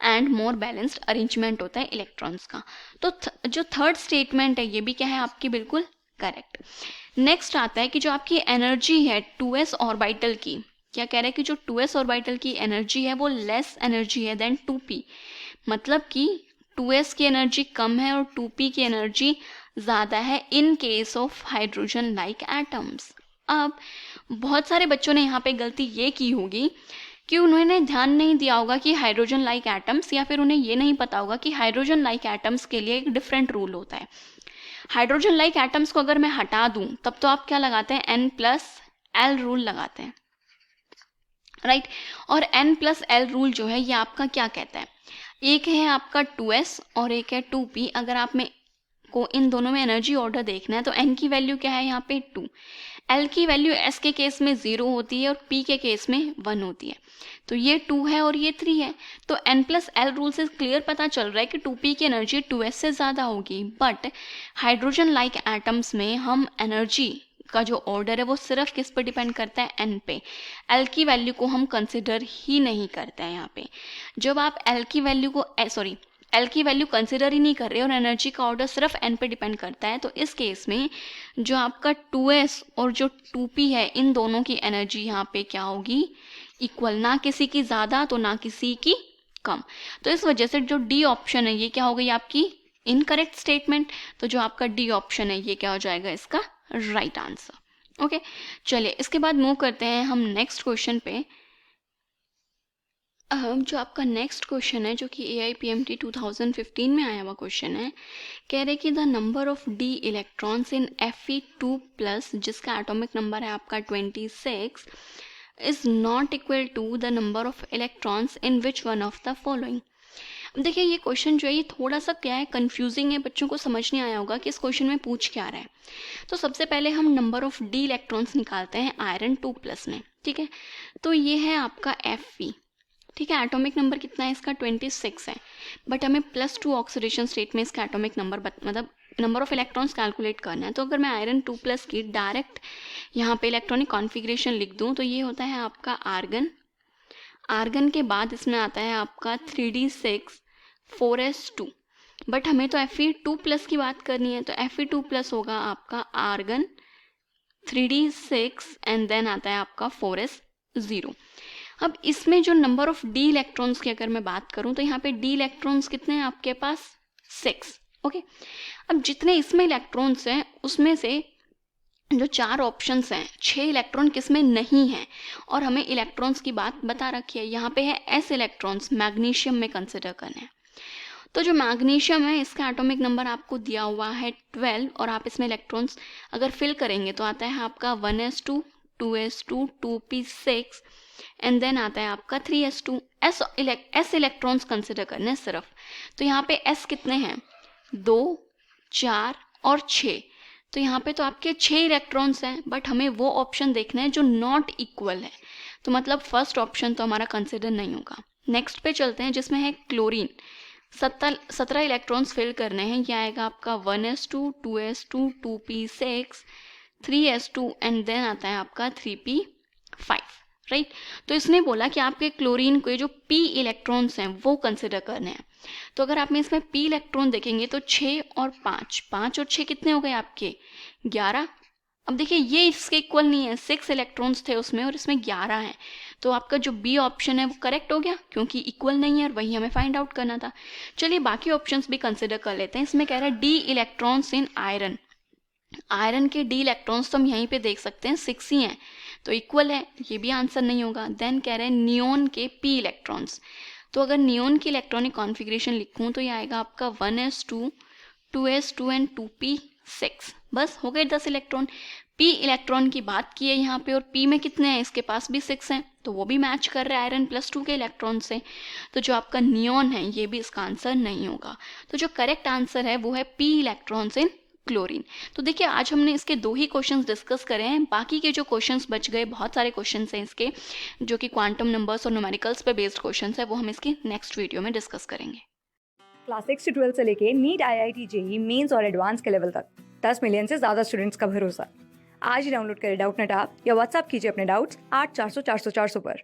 एंड मोर बैलेंस्ड अरेंजमेंट होता है इलेक्ट्रॉन्स का। तो जो थर्ड स्टेटमेंट है ये भी क्या है आपकी बिल्कुल करेक्ट। नेक्स्ट आता है कि जो आपकी एनर्जी है 2s ऑर्बिटल की, क्या कह रहे हैं कि जो 2s ऑर्बिटल की एनर्जी है वो लेस एनर्जी है देन 2p, मतलब कि 2s की एनर्जी कम है और 2p की एनर्जी ज़्यादा है in case of hydrogen like atoms. अब बहुत सारे बच्चों ने यहाँ पे गलती ये की होगी कि उन्होंने ध्यान नहीं दिया होगा कि हाइड्रोजन लाइक एटम्स, या फिर उन्हें ये नहीं पता होगा कि हाइड्रोजन लाइक एटम्स के लिए एक डिफरेंट रूल होता है। हाइड्रोजन लाइक एटम्स को अगर मैं हटा दूं तब तो आप क्या लगाते हैं, N+L रूल लगाते हैं, राइट। और N+L रूल जो है ये आपका क्या कहता है, एक है आपका 2s और एक है 2p। अगर आप में को इन दोनों में एनर्जी ऑर्डर देखना है तो n की वैल्यू क्या है यहाँ पे 2, l की वैल्यू s के केस में 0 होती है और p के केस में 1 होती है। तो ये 2 है और ये 3 है। तो N+L रूल से क्लियर पता चल रहा है कि 2p की एनर्जी 2s से ज़्यादा होगी। बट हाइड्रोजन लाइक एटम्स में हम एनर्जी का जो ऑर्डर है वो सिर्फ किस पे डिपेंड करता है, n पे। l की वैल्यू को हम कंसिडर ही नहीं करते हैं यहाँ पे। जब आप l की वैल्यू को L की वैल्यू कंसिडर ही नहीं कर रहे और एनर्जी का ऑर्डर सिर्फ n पे डिपेंड करता है, तो इस केस में जो आपका 2s और जो 2p है इन दोनों की एनर्जी यहाँ पे क्या होगी, इक्वल, ना किसी की ज़्यादा तो ना किसी की कम। तो इस वजह से जो डी ऑप्शन है ये क्या हो गई आपकी इनकरेक्ट स्टेटमेंट। तो जो आपका डी ऑप्शन है ये क्या हो जाएगा इसका राइट आंसर। ओके, चलिए इसके बाद मूव करते हैं हम नेक्स्ट क्वेश्चन पे। जो आपका नेक्स्ट क्वेश्चन है जो कि AIPMT 2015 में आया हुआ क्वेश्चन है, कह रहे कि the number of d electrons in Fe2+ जिसका एटॉमिक नंबर है आपका 26 is not equal to the number of electrons in which one of the following. देखिए ये क्वेश्चन जो है ये थोड़ा सा क्या है कंफ्यूजिंग है, बच्चों को समझ नहीं आया होगा कि इस क्वेश्चन में पूछ क्या रहा है। तो सबसे पहले हम नंबर ऑफ डी इलेक्ट्रॉन्स निकालते हैं आयरन 2+ में, ठीक है। तो ये है आपका Fe, ठीक है। एटॉमिक नंबर कितना है इसका 26 है, बट हमें +2 ऑक्सीडेशन स्टेट में इसका एटॉमिक नंबर मतलब नंबर ऑफ इलेक्ट्रॉन्स कैलकुलेट करना है। तो अगर मैं आयरन 2+ की डायरेक्ट यहाँ पे इलेक्ट्रॉनिक कॉन्फ़िगरेशन लिख दूँ तो ये होता है आपका आर्गन। आर्गन के बाद इसमें आता है आपका 3d6 4s2, बट हमें तो Fe2+ की बात करनी है, तो Fe2+ होगा आपका आर्गन 3d6 एंड देन आता है आपका 4s0। अब इसमें जो नंबर ऑफ डी इलेक्ट्रॉन्स की अगर मैं बात करूं तो यहाँ पे डी इलेक्ट्रॉन्स कितने हैं आपके पास 6, ओके। अब जितने इसमें इलेक्ट्रॉन्स हैं उसमें से जो 4 ऑप्शंस हैं 6 इलेक्ट्रॉन किसमें नहीं हैं, और हमें इलेक्ट्रॉन्स की बात बता रखी है। यहाँ पे है s इलेक्ट्रॉन्स, मैग्नीशियम में कंसिडर करना है। तो जो मैग्नीशियम है इसका एटॉमिक नंबर आपको दिया हुआ है 12, और आप इसमें इलेक्ट्रॉन्स अगर फिल करेंगे तो आता है आपका 1s2 2s2 2p6 and then आता है आपका 3s2। s इलेक्ट्रॉन्स कंसिडर करने सिर्फ, तो यहाँ पे s कितने हैं 2 4 और 6, तो यहाँ पे तो आपके 6 इलेक्ट्रॉन्स हैं, बट हमें वो ऑप्शन देखना है जो नॉट इक्वल है। तो मतलब फर्स्ट ऑप्शन तो हमारा कंसिडर नहीं होगा। नेक्स्ट पे चलते हैं जिसमें है क्लोरीन, 17 इलेक्ट्रॉन्स फिल करने हैं। ये आएगा आपका 1s2 2s2 2p6 3s2 and then आता है आपका 3p5, राइट। तो इसने बोला कि आपके क्लोरीन के जो पी इलेक्ट्रॉन्स हैं वो कंसिडर करने हैं। तो अगर आप में इसमें पी इलेक्ट्रॉन देखेंगे तो 6 और 5, 5 और 6 कितने हो गए आपके 11। अब देखिए ये इसके इक्वल नहीं है, 6 इलेक्ट्रॉन्स थे उसमें और इसमें 11 हैं। तो आपका जो बी ऑप्शन है वो करेक्ट हो गया क्योंकि इक्वल नहीं है और वही हमें फाइंड आउट करना था। चलिए बाकी ऑप्शंस भी कंसिडर कर लेते हैं। इसमें कह रहा है डी इलेक्ट्रॉन्स इन आयरन। आयरन के डी इलेक्ट्रॉन्स तो हम यहीं पे देख सकते हैं 6 ही हैं, तो इक्वल है, ये भी आंसर नहीं होगा। देन कह रहे हैं नियोन के पी इलेक्ट्रॉन्स। तो अगर नियोन की इलेक्ट्रॉनिक कॉन्फ़िगरेशन लिखूं तो ये आएगा आपका 1s2, 2s2 एंड 2p6। बस हो गए 10 इलेक्ट्रॉन। पी इलेक्ट्रॉन की बात की है यहाँ पे और पी में कितने हैं, इसके पास भी 6 हैं, तो वो भी मैच कर रहा है आयरन प्लस 2 के इलेक्ट्रॉन से। तो जो आपका नियोन है ये भी इसका आंसर नहीं होगा। तो जो करेक्ट आंसर है वो है पी इलेक्ट्रॉन्स इन क्लोरीन। तो देखिए आज हमने इसके 2 ही क्वेश्चंस डिस्कस करे हैं। बाकी के जो क्वेश्चंस बच गए, बहुत सारे क्वेश्चंस हैं इसके जो कि क्वांटम नंबर्स और न्यूमेरिकल्स पे बेस्ड क्वेश्चंस है, वो हम इसके नेक्स्ट वीडियो में डिस्कस करेंगे। क्लास 6 से 12 से लेके नीट, IIT, जेई मेंस और एडवांस के लेवल तक 10 मिलियन से ज़्यादा स्टूडेंट्स का भरोसा। आज ही डाउनलोड करें डाउटनेट ऐप या व्हाट्सएप कीजिए अपने डाउट्स 8400 400 400 पर।